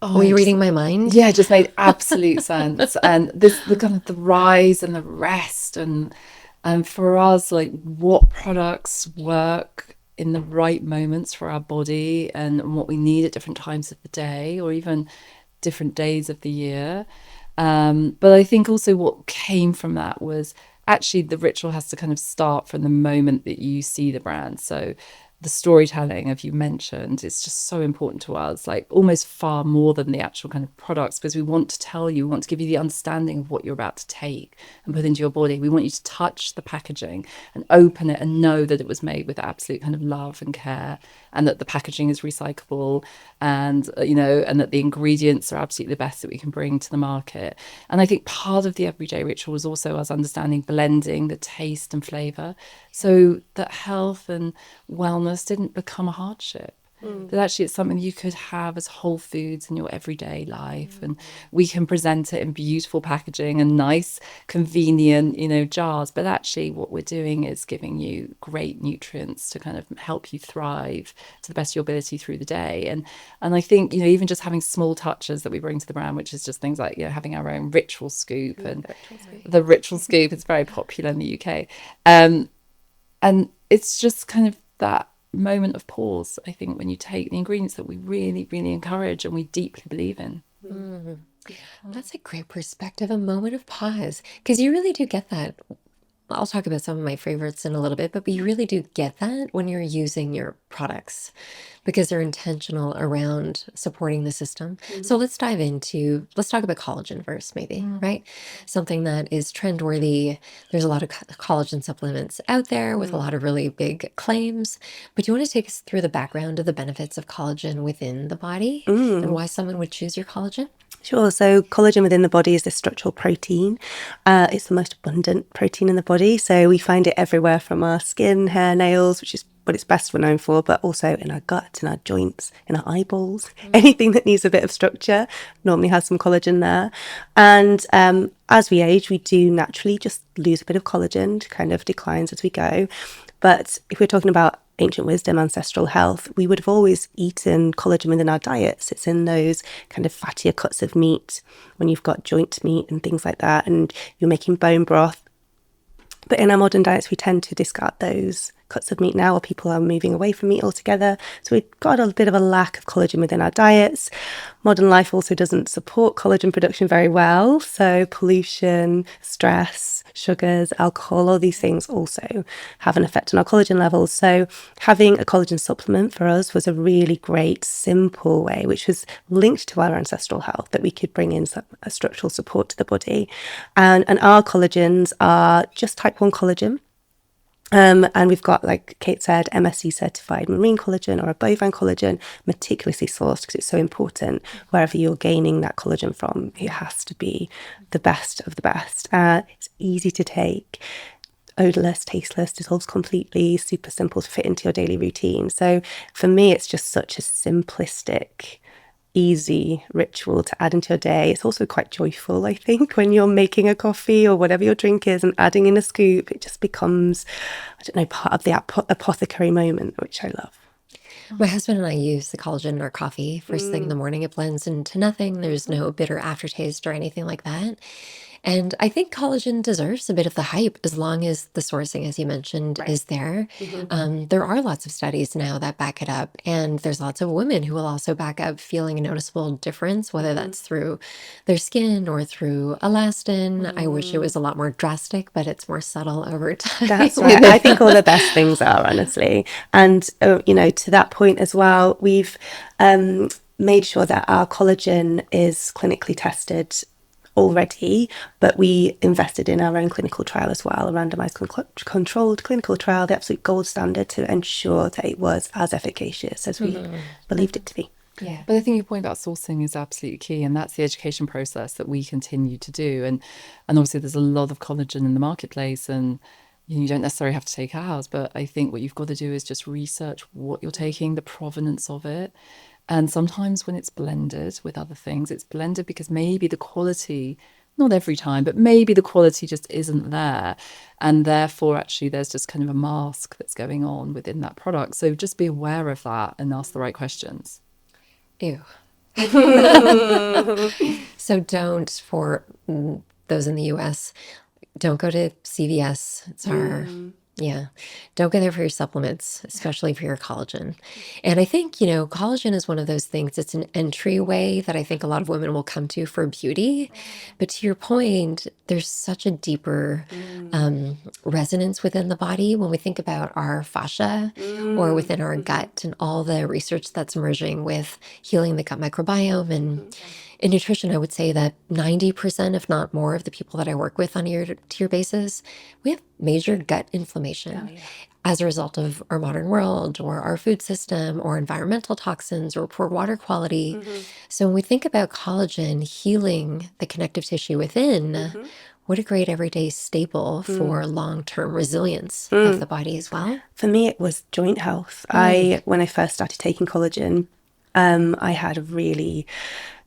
Were you reading my mind? Yeah, it just made absolute sense. And the kind of the rise and the rest, and for us, like what products work in the right moments for our body and what we need at different times of the day or even different days of the year. But I think also what came from that was actually the ritual has to kind of start from the moment that you see the brand. So the storytelling, as you mentioned, is just so important to us, like almost far more than the actual kind of products, because we want to tell you, we want to give you the understanding of what you're about to take and put into your body. We want you to touch the packaging and open it and know that it was made with absolute kind of love and care, and that the packaging is recyclable, and and that the ingredients are absolutely the best that we can bring to the market. And I think part of the everyday ritual was also us understanding blending the taste and flavor, so that health and wellness didn't become a hardship. That actually it's something you could have as whole foods in your everyday life, and we can present it in beautiful packaging and nice, convenient, jars. But actually, what we're doing is giving you great nutrients to kind of help you thrive to the best of your ability through the day. And I think even just having small touches that we bring to the brand, which is just things like having our own ritual scoop, and the ritual scoop is very popular in the UK. And it's just kind of that moment of pause, I think, when you take the ingredients that we really, really encourage and we deeply believe in. That's a great perspective, a moment of pause, because you really do get that. I'll talk about some of my favorites in a little bit, but you really do get that when you're using your products because they're intentional around supporting the system. So let's talk about collagen first, maybe, right? Something that is trendworthy. There's a lot of collagen supplements out there with a lot of really big claims, but do you want to take us through the background of the benefits of collagen within the body and why someone would choose your collagen? Sure. So collagen within the body is this structural protein. It's the most abundant protein in the body. So we find it everywhere from our skin, hair, nails, which is what it's best known for, but also in our gut, in our joints, in our eyeballs. Anything that needs a bit of structure normally has some collagen there. And as we age, we do naturally just lose a bit of collagen, it kind of declines as we go. But if we're talking about ancient wisdom, ancestral health, we would have always eaten collagen within our diets. It's in those kind of fattier cuts of meat when you've got joint meat and things like that, and you're making bone broth. But in our modern diets, we tend to discard those cuts of meat now, or people are moving away from meat altogether. So we've got a bit of a lack of collagen within our diets. Modern life also doesn't support collagen production very well. So pollution, stress, sugars, alcohol, all these things also have an effect on our collagen levels. So having a collagen supplement for us was a really great, simple way, which was linked to our ancestral health, that we could bring in some a structural support to the body. And our collagens are just type 1 collagen. And we've got, like Kate said, MSC certified marine collagen or a bovine collagen, meticulously sourced because it's so important. Wherever you're gaining that collagen from, it has to be the best of the best. It's easy to take, odorless, tasteless, dissolves completely, super simple to fit into your daily routine. So for me, it's just such a simplistic, easy ritual to add into your day. It's also quite joyful, I think, when you're making a coffee or whatever your drink is and adding in a scoop. It just becomes, I don't know, part of the apothecary moment, which I love. My husband and I use the collagen in our coffee first thing in the morning. It blends into nothing. There's no bitter aftertaste or anything like that. And I think collagen deserves a bit of the hype as long as the sourcing, as you mentioned, is there. There are lots of studies now that back it up. And there's lots of women who will also back up feeling a noticeable difference, whether that's through their skin or through elastin. I wish it was a lot more drastic, but it's more subtle over time. That's right. I think all the best things are, honestly. And, to that point as well, we've made sure that our collagen is clinically tested already, but we invested in our own clinical trial as well, a randomized controlled clinical trial, the absolute gold standard, to ensure that it was as efficacious as we believed it to be. Yeah, but I think your point about sourcing is absolutely key, and that's the education process that we continue to do. And obviously there's a lot of collagen in the marketplace, and you don't necessarily have to take ours, but I think what you've got to do is just research what you're taking, the provenance of it. And sometimes when it's blended with other things, it's blended because maybe the quality, not every time, but maybe the quality just isn't there. And therefore, actually, there's just kind of a mask that's going on within that product. So just be aware of that and ask the right questions. Ew. So don't, for those in the US, don't go to CVS. It's our, don't go there for your supplements, especially for your collagen. And I think, collagen is one of those things, it's an entryway that I think a lot of women will come to for beauty. But to your point, there's such a deeper resonance within the body when we think about our fascia or within our gut and all the research that's emerging with healing the gut microbiome. And in nutrition, I would say that 90%, if not more, of the people that I work with on a year-to-year basis, we have major gut inflammation as a result of our modern world or our food system or environmental toxins or poor water quality. So when we think about collagen healing the connective tissue within, what a great everyday staple for long-term resilience of the body as well. For me, it was joint health. When I first started taking collagen, I had a really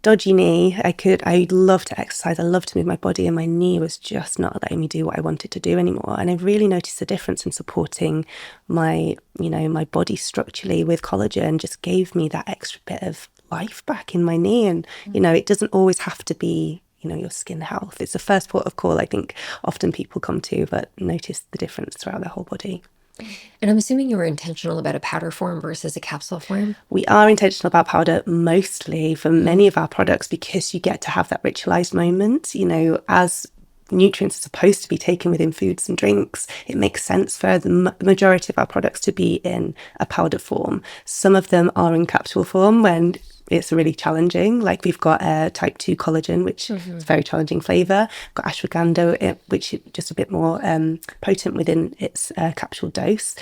dodgy knee. I loved to exercise. I loved to move my body, and my knee was just not letting me do what I wanted to do anymore. And I really noticed the difference in supporting my body structurally with collagen. Just gave me that extra bit of life back in my knee. And, it doesn't always have to be, your skin health. It's the first port of call I think often people come to, but notice the difference throughout their whole body. And I'm assuming you were intentional about a powder form versus a capsule form. We are intentional about powder mostly for many of our products because you get to have that ritualized moment, as nutrients are supposed to be taken within foods and drinks. It makes sense for the majority of our products to be in a powder form. Some of them are in capsule form when it's really challenging. Like we've got type 2 collagen, which is a very challenging flavour. We've got ashwagandha, which is just a bit more potent within its capsule dose.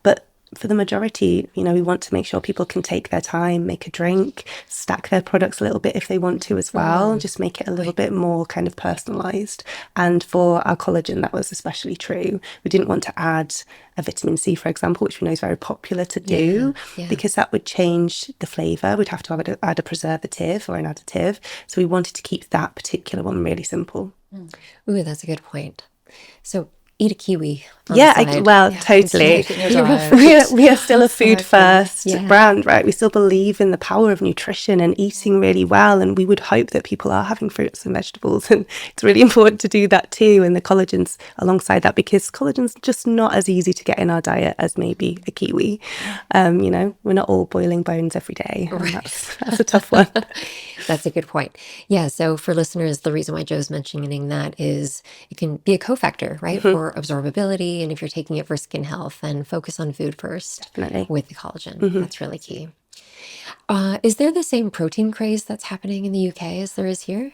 But for the majority, we want to make sure people can take their time, make a drink, stack their products a little bit if they want to as well, just make it a little bit more kind of personalised. And for our collagen, that was especially true. We didn't want to add a vitamin C, for example, which we know is very popular to do, because that would change the flavour. We'd have to add a preservative or an additive. So we wanted to keep that particular one really simple. Ooh, that's a good point. So eat a kiwi. Totally. We are still a food first brand, right? We still believe in the power of nutrition and eating really well, and we would hope that people are having fruits and vegetables, and it's really important to do that too, and the collagen's alongside that, because collagen's just not as easy to get in our diet as maybe a kiwi. We're not all boiling bones every day, and that's a tough one. That's a good point. Yeah, so for listeners, the reason why Joe's mentioning that is it can be a cofactor, right, for absorbability. And if you're taking it for skin health, then focus on food first. Definitely. With the collagen. That's really key. Is there the same protein craze that's happening in the UK as there is here?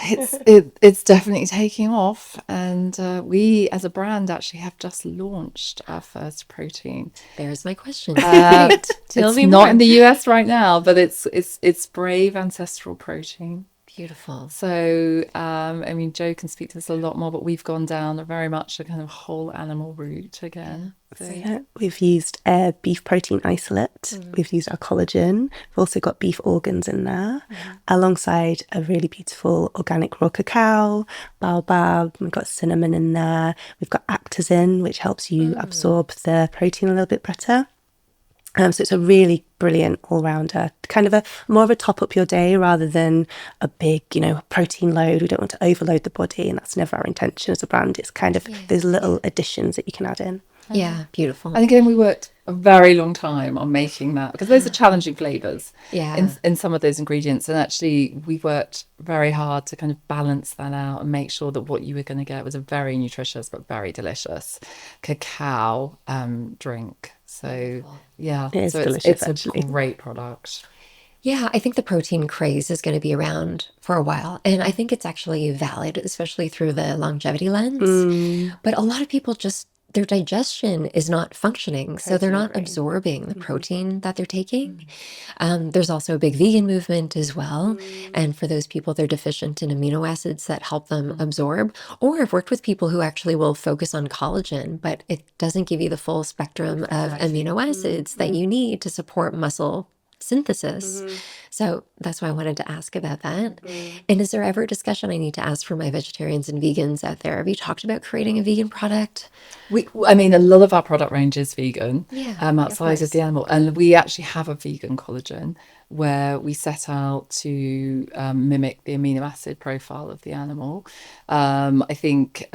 It's definitely taking off, and we as a brand actually have just launched our first protein. There's my question. It's not in the US right now, but it's Brave Ancestral Protein. Beautiful. So Joe can speak to this a lot more, but we've gone down very much a kind of whole animal route again. We've used beef protein isolate. We've used our collagen. We've also got beef organs in there, alongside a really beautiful organic raw cacao, baobab. We've got cinnamon in there. We've got actazin, which helps you absorb the protein a little bit better. So it's a really brilliant all-rounder, kind of more of a top up your day rather than a big, protein load. We don't want to overload the body, and that's never our intention as a brand. It's kind of those little additions that you can add in. Yeah, beautiful. And again, we worked a very long time on making that, because those are challenging flavours in some of those ingredients. And actually, we worked very hard to kind of balance that out and make sure that what you were going to get was a very nutritious but very delicious cacao drink. So it's a great product. Yeah, I think the protein craze is going to be around for a while. And I think it's actually valid, especially through the longevity lens. But a lot of people their digestion is not functioning, so they're not absorbing the protein that they're taking. There's also a big vegan movement as well. And for those people, they're deficient in amino acids that help them absorb. Or I've worked with people who actually will focus on collagen, but it doesn't give you the full spectrum of amino acids that you need to support muscle synthesis. So that's why I wanted to ask about that. And is there ever a discussion I need to ask for my vegetarians and vegans out there? Have you talked about creating a vegan product? A lot of our product range is vegan, outside of the course. animal. And we actually have a vegan collagen where we set out to mimic the amino acid profile of the animal. I think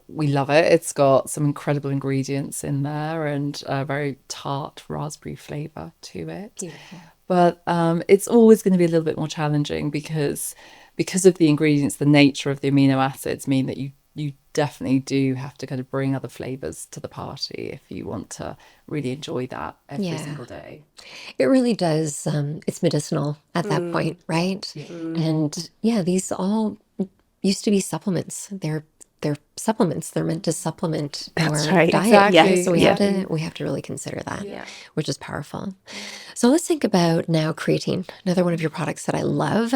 we love it. It's got some incredible ingredients in there and a very tart raspberry flavour to it. Beautiful. But it's always going to be a little bit more challenging because of the ingredients, the nature of the amino acids mean that you definitely do have to kind of bring other flavors to the party if you want to really enjoy that every single day. It really does. It's medicinal at that point, right? And these all used to be supplements. They're supplements. They're meant to supplement our diet. Exactly. Yeah, so we have to really consider that, which is powerful. So let's think about now creatine, another one of your products that I love.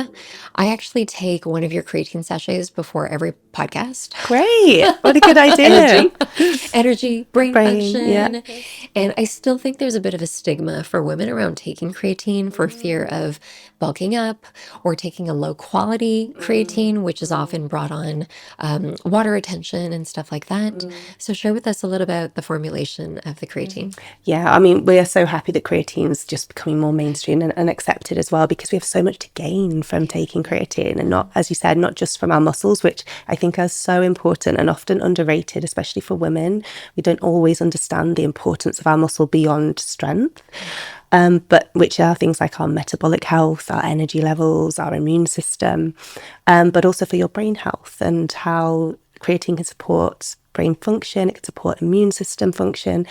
I actually take one of your creatine sachets before every podcast. Great. What a good idea. Energy, brain function. Yeah. And I still think there's a bit of a stigma for women around taking creatine for fear of bulking up or taking a low quality creatine, which is often brought on water hair retention and stuff like that. So share with us a little about the formulation of the creatine. Yeah, I mean, we are so happy that creatine's just becoming more mainstream and accepted as well, because we have so much to gain from taking creatine, and not, as you said, not just from our muscles, which I think are so important and often underrated, especially for women. We don't always understand the importance of our muscle beyond strength. But which are things like our metabolic health, our energy levels, our immune system, but also for your brain health and how creatine can support brain function, it can support immune system function.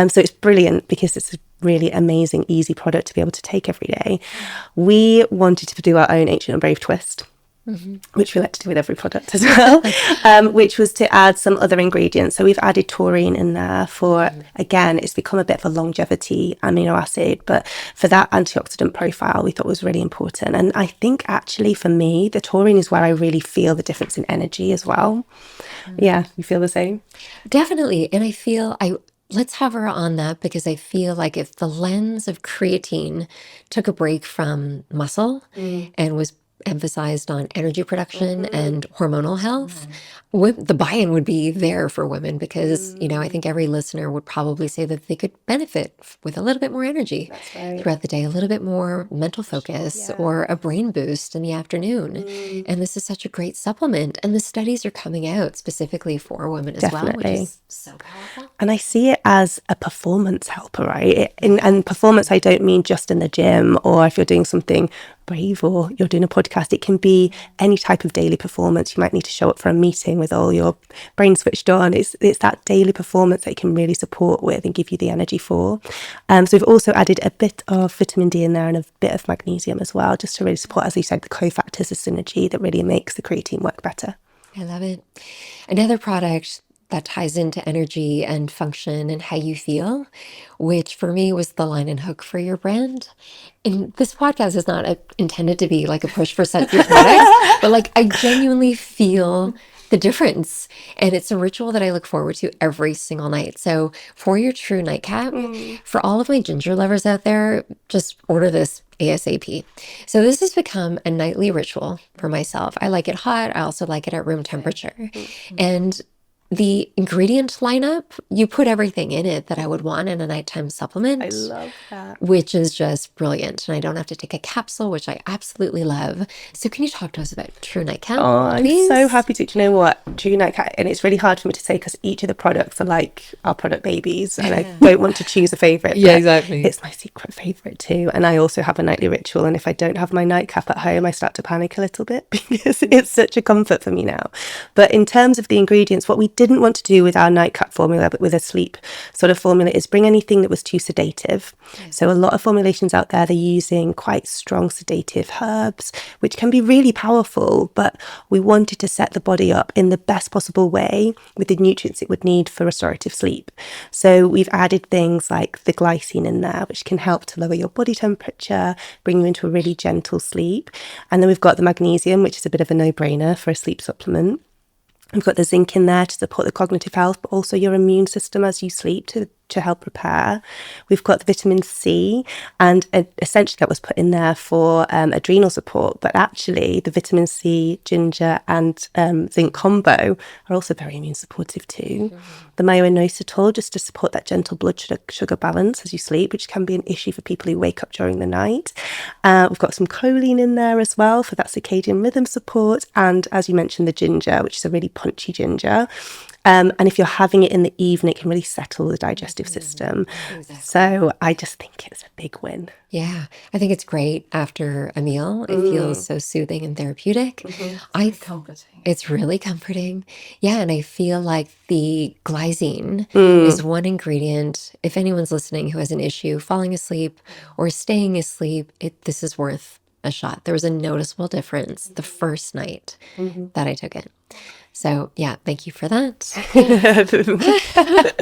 So it's brilliant because it's a really amazing, easy product to be able to take every day. We wanted to do our own Ancient and Brave twist, which we like to do with every product as well, which was to add some other ingredients. So we've added taurine in there for, again, it's become a bit of a longevity amino acid, but for that antioxidant profile, we thought was really important. And I think actually for me, the taurine is where I really feel the difference in energy as well. Yeah, you feel the same? Definitely. And I feel let's hover on that, because I feel like if the lens of creatine took a break from muscle and was emphasized on energy production and hormonal health, the buy-in would be there for women, because, I think every listener would probably say that they could benefit with a little bit more energy throughout the day, a little bit more mental focus, or a brain boost in the afternoon. And this is such a great supplement. And the studies are coming out specifically for women as well, which is so powerful. And I see it as a performance helper, right? And performance, I don't mean just in the gym, or if you're doing something brave or you're doing a podcast. It can be any type of daily performance. You might need to show up for a meeting with all your brain switched on. It's that daily performance that it can really support with and give you the energy for. So we've also added a bit of vitamin D in there and a bit of magnesium as well, just to really support, as you said, the cofactors of synergy that really makes the creatine work better. I love it. Another product that ties into energy and function and how you feel, which for me was the line and hook for your brand. And this podcast is not intended to be like a push for such your products, but like I genuinely feel the difference. And it's a ritual that I look forward to every single night. So for your true nightcap, for all of my ginger lovers out there, just order this ASAP. So this has become a nightly ritual for myself. I like it hot. I also like it at room temperature. And the ingredient lineup, you put everything in it that I would want in a nighttime supplement. I love that. Which is just brilliant. And I don't have to take a capsule, which I absolutely love. So can you talk to us about True Nightcap? Oh, I'm please? so happy to. Do you know what? True Nightcap, and it's really hard for me to say because each of the products are like our product babies, and I don't want to choose a favourite. Yeah, exactly. It's my secret favourite too. And I also have a nightly ritual. And if I don't have my nightcap at home, I start to panic a little bit because it's such a comfort for me now. But in terms of the ingredients, what we didn't want to do with our nightcap formula, but with a sleep sort of formula, is bring anything that was too sedative. So a lot of formulations out there, they're using quite strong sedative herbs, which can be really powerful, but we wanted to set the body up in the best possible way with the nutrients it would need for restorative sleep. So we've added things like the glycine in there, which can help to lower your body temperature, bring you into a really gentle sleep. And then we've got the magnesium, which is a bit of a no-brainer for a sleep supplement. We've got the zinc in there to support the cognitive health, but also your immune system as you sleep to help repair. We've got the vitamin C, and essentially that was put in there for adrenal support, but actually the vitamin C, ginger and zinc combo are also very immune supportive too. The myo-inositol, just to support that gentle blood sugar balance as you sleep, which can be an issue for people who wake up during the night. We've got some choline in there as well for that circadian rhythm support, and as you mentioned, the ginger, which is a really punchy ginger. And if you're having it in the evening, it can really settle the digestive system. Exactly. So I just think it's a big win. Yeah, I think it's great after a meal. It feels so soothing and therapeutic. Comforting. It's really comforting. Yeah, and I feel like the glycine is one ingredient. If anyone's listening who has an issue falling asleep or staying asleep, this is worth a shot. There was a noticeable difference the first night that I took it. So yeah, thank you for that.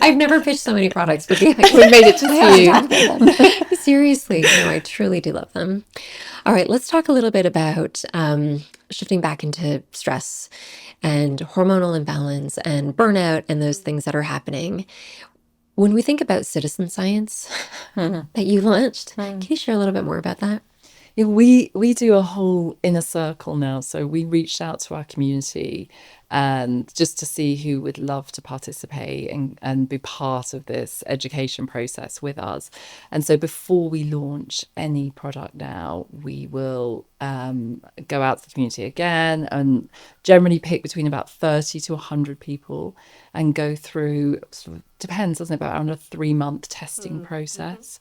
I've never pitched so many products, but we made it to you. Seriously, no, I truly do love them. All right, let's talk a little bit about shifting back into stress and hormonal imbalance and burnout and those things that are happening. When we think about citizen science that you launched, can you share a little bit more about that? Yeah, we do a whole inner circle now. So we reached out to our community and just to see who would love to participate and be part of this education process with us. And so before we launch any product now, we will go out to the community again and generally pick between about 30 to 100 people and go through, sort of, depends, doesn't it, about around a 3-month testing process.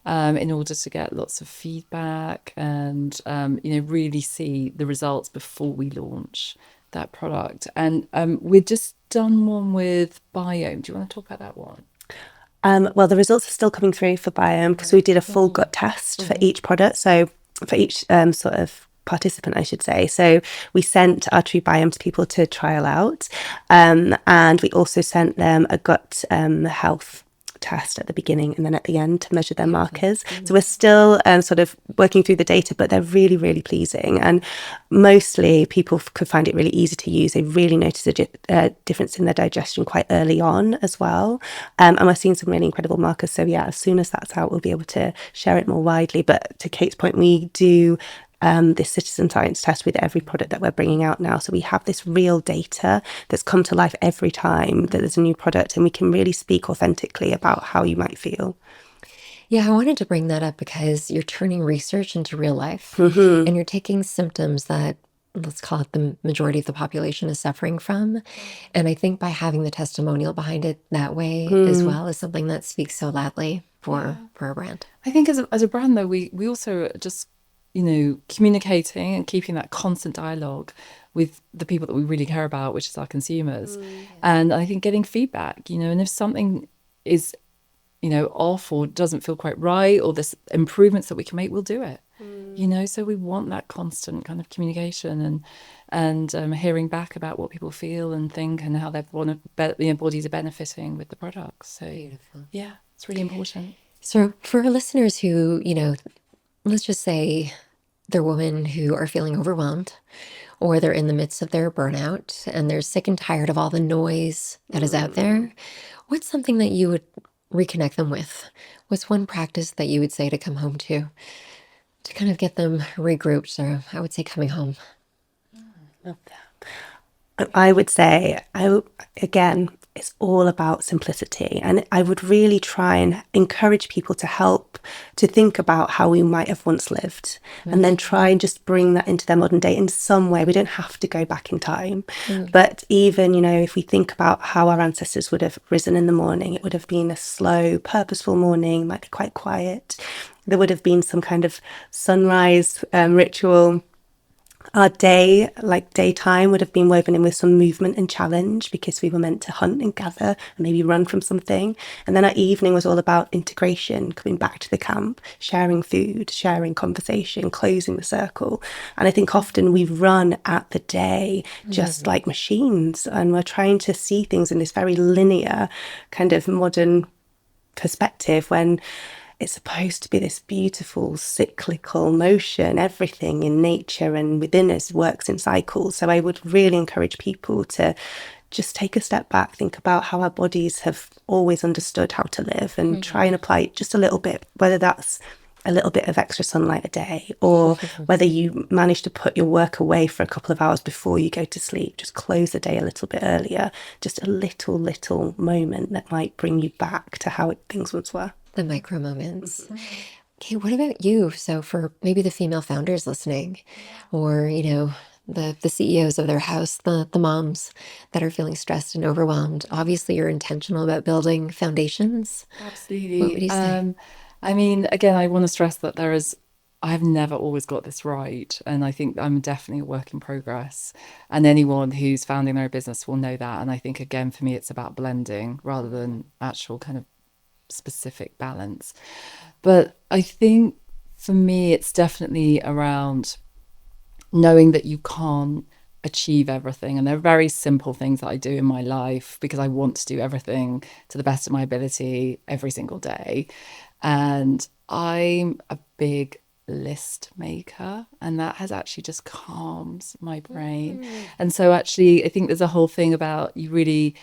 In order to get lots of feedback and really see the results before we launch that product. And we've just done one with Biome. Do you want to talk about that one? Well, the results are still coming through for Biome because we did a full gut test for each product. So for each sort of participant, I should say. So we sent our True Biome to people to trial out. And we also sent them a gut health test at the beginning and then at the end to measure their markers. So we're still sort of working through the data, but they're really, really pleasing. And mostly people could find it really easy to use. They really notice a difference in their digestion quite early on as well. And we're seeing some really incredible markers. So yeah, as soon as that's out, we'll be able to share it more widely. But to Kate's point, we do this citizen science test with every product that we're bringing out now. So we have this real data that's come to life every time that there's a new product, and we can really speak authentically about how you might feel. Yeah, I wanted to bring that up because you're turning research into real life and you're taking symptoms that, let's call it, the majority of the population is suffering from. And I think by having the testimonial behind it that way as well is something that speaks so loudly for a brand. I think as a brand, though, we also just, communicating and keeping that constant dialogue with the people that we really care about, which is our consumers. And I think getting feedback, and if something is, off or doesn't feel quite right, or there's improvements that we can make, we'll do it. So we want that constant kind of communication and hearing back about what people feel and think and how their bodies are benefiting with the products. So Beautiful. yeah, it's really important. So for our listeners who, let's just say they're women who are feeling overwhelmed, or they're in the midst of their burnout and they're sick and tired of all the noise that is out there, what's something that you would reconnect them with? What's one practice that you would say to come home to kind of get them regrouped, or I would say coming home? Love that. I would say, again, it's all about simplicity. And I would really try and encourage people to think about how we might have once lived, and then try and just bring that into their modern day in some way. We don't have to go back in time. But even, if we think about how our ancestors would have risen in the morning, it would have been a slow, purposeful morning, might be quite quiet. There would have been some kind of sunrise ritual. Our day, like daytime, would have been woven in with some movement and challenge because we were meant to hunt and gather and maybe run from something. And then our evening was all about integration, coming back to the camp, sharing food, sharing conversation, closing the circle. And I think often we run at the day just like machines, and we're trying to see things in this very linear kind of modern perspective when it's supposed to be this beautiful cyclical motion. Everything in nature and within us works in cycles. So I would really encourage people to just take a step back, think about how our bodies have always understood how to live, and try and apply it just a little bit, whether that's a little bit of extra sunlight a day, or whether you manage to put your work away for a couple of hours before you go to sleep. Just close the day a little bit earlier. Just a little moment that might bring you back to how things once were. The micro moments. Okay, what about you? So for maybe the female founders listening, or, the CEOs of their house, the moms that are feeling stressed and overwhelmed, obviously you're intentional about building foundations. Absolutely. What would you say? I mean, again, I want to stress that I've never always got this right. And I think I'm definitely a work in progress. And anyone who's founding their own business will know that. And I think, again, for me, it's about blending rather than actual kind of specific balance. But I think for me, it's definitely around knowing that you can't achieve everything. And there are very simple things that I do in my life because I want to do everything to the best of my ability every single day. And I'm a big list maker, and that has actually just calms my brain. And so actually I think there's a whole thing about you really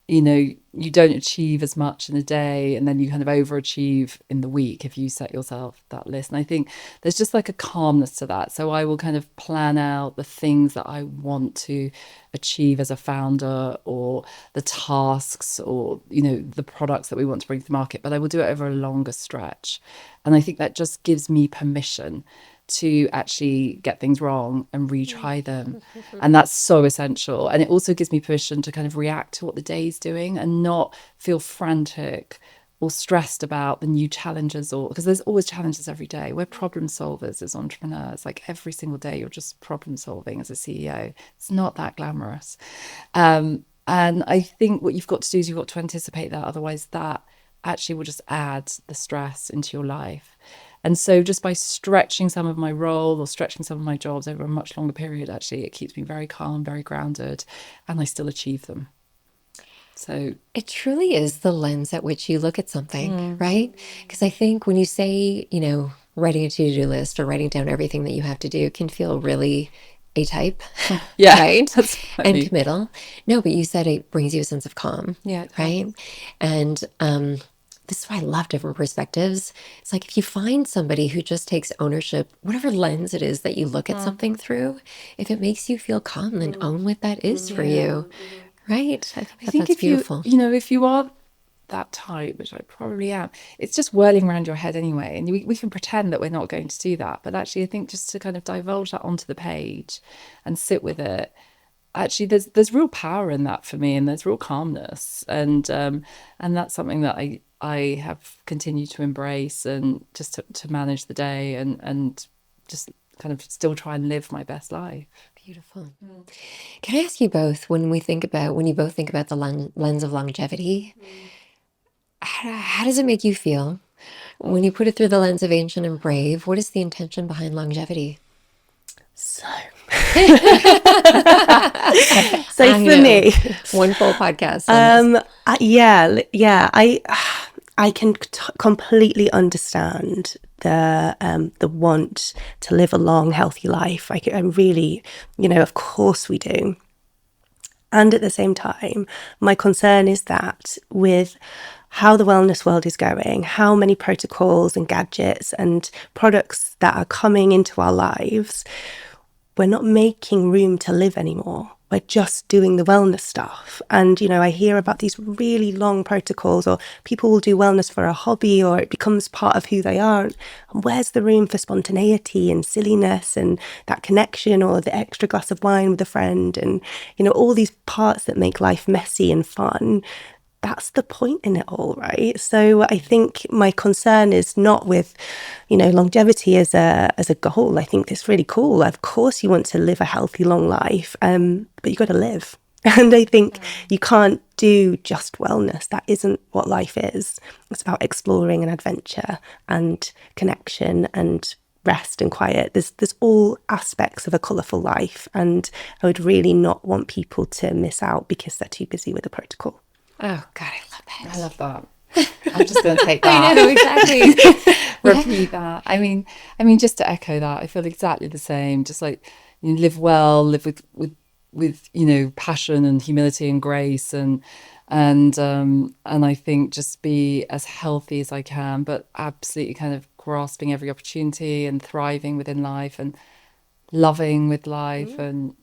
you know, you don't achieve as much in a day, and then you kind of overachieve in the week if you set yourself that list. And I think there's just like a calmness to that. So I will kind of plan out the things that I want to achieve as a founder, or the tasks, or, you know, the products that we want to bring to the market, but I will do it over a longer stretch. And I think that just gives me permission to actually get things wrong and retry them. And that's so essential. And it also gives me permission to kind of react to what the day's doing and not feel frantic or stressed about the new challenges, or because there's always challenges every day. We're problem solvers as entrepreneurs. Like every single day you're just problem solving as a CEO. It's not that glamorous. And I think what you've got to do is you've got to anticipate that. Otherwise that actually will just add the stress into your life. And so just by stretching some of my role or stretching some of my jobs over a much longer period, actually, it keeps me very calm, very grounded, and I still achieve them. So it truly is the lens at which you look at something, right? Because I think when you say, you know, writing a to-do list or writing down everything that you have to do can feel really A-type, yeah, right? that's what I And mean. committal. No, but you said it brings you a sense of calm, Yeah, it right? And this is why I love different perspectives. It's like if you find somebody who just takes ownership, whatever lens it is that you look at something through, if it makes you feel calm, then own what that is for you, right? I think I that think that's if you, beautiful. you know, if you are that type, which I probably am, it's just whirling around your head anyway. And we can pretend that we're not going to do that. But actually, I think just to kind of divulge that onto the page and sit with it, actually there's real power in that for me, and there's real calmness. And that's something that I have continued to embrace, and just to manage the day, and just kind of still try and live my best life. Beautiful. Can I ask you both, when you both think about the lens of longevity, how does it make you feel? When you put it through the lens of ancient and brave, what is the intention behind longevity? So, I for know. me, One full podcast on this. I can completely understand the want to live a long, healthy life. I really, you know, of course we do. And at the same time, my concern is that with how the wellness world is going, how many protocols and gadgets and products that are coming into our lives, we're not making room to live anymore. We're just doing the wellness stuff. And, you know, I hear about these really long protocols, or people will do wellness for a hobby, or it becomes part of who they are. And where's the room for spontaneity and silliness and that connection, or the extra glass of wine with a friend, and, you know, all these parts that make life messy and fun? That's the point in it all, right? So I think my concern is not with, you know, longevity as a goal. I think it's really cool. Of course, you want to live a healthy, long life, but you got to live. And I think you can't do just wellness. That isn't what life is. It's about exploring and adventure and connection and rest and quiet. There's all aspects of a colourful life, and I would really not want people to miss out because they're too busy with a protocol. Oh God, I love that. I love that. I'm just going to take that. I know, exactly. Repeat that. I mean, just to echo that, I feel exactly the same. Just like, you know, live well, live with you know, passion and humility and grace, and I think just be as healthy as I can, but absolutely kind of grasping every opportunity and thriving within life and loving with life, and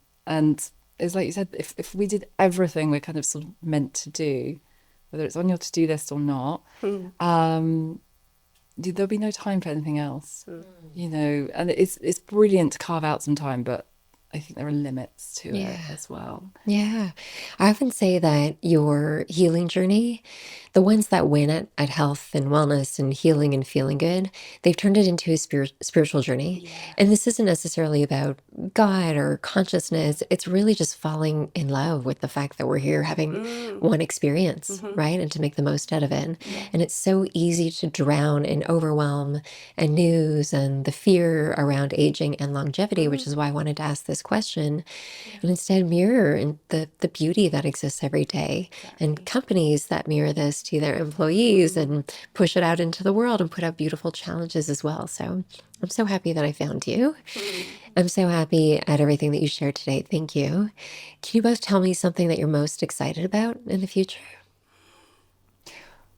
it's like you said, if we did everything we're kind of sort of meant to do, whether it's on your to-do list or not, there'll be no time for anything else, you know. And it's brilliant to carve out some time, but I think there are limits to it as well. Yeah. I often say that your healing journey, the ones that win at health and wellness and healing and feeling good, they've turned it into a spiritual journey. And this isn't necessarily about God or consciousness. It's really just falling in love with the fact that we're here having one experience, right? And to make the most out of it. And it's so easy to drown in overwhelm and news and the fear around aging and longevity, which is why I wanted to ask this question, and instead mirror the beauty that exists every day, and companies that mirror this to their employees and push it out into the world and put out beautiful challenges as well. So I'm so happy that I found you. I'm so happy at everything that you shared today. Thank you. Can you both tell me something that you're most excited about in the future?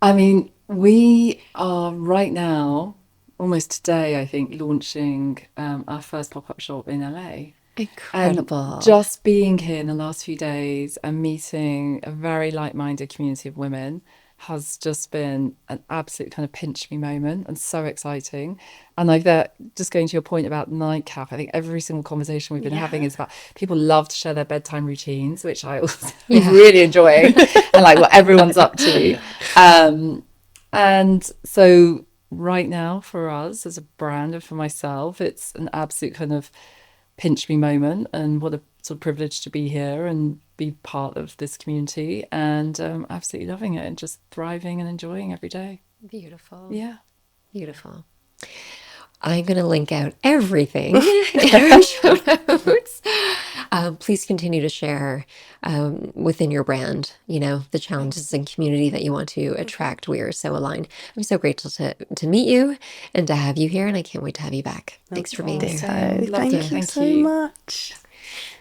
I mean, we are right now, almost today, I think, launching our first pop-up shop in LA. And Incredible. just being here in the last few days and meeting a very like-minded community of women has just been an absolute kind of pinch me moment and so exciting. And like that, just going to your point about nightcap, I think every single conversation we've been having is about people love to share their bedtime routines, which I also really enjoying, and like what everyone's up to. And so right now for us as a brand and for myself, it's an absolute kind of pinch me moment, and what a sort of privilege to be here and be part of this community, and absolutely loving it and just thriving and enjoying every day. Beautiful. Yeah. Beautiful. I'm going to link out everything in our show notes. Please continue to share within your brand, the challenges and community that you want to attract. We are so aligned. I'm so grateful to meet you and to have you here, and I can't wait to have you back. Thanks for being here. Same. Loved Thank it. you Thank so you. much.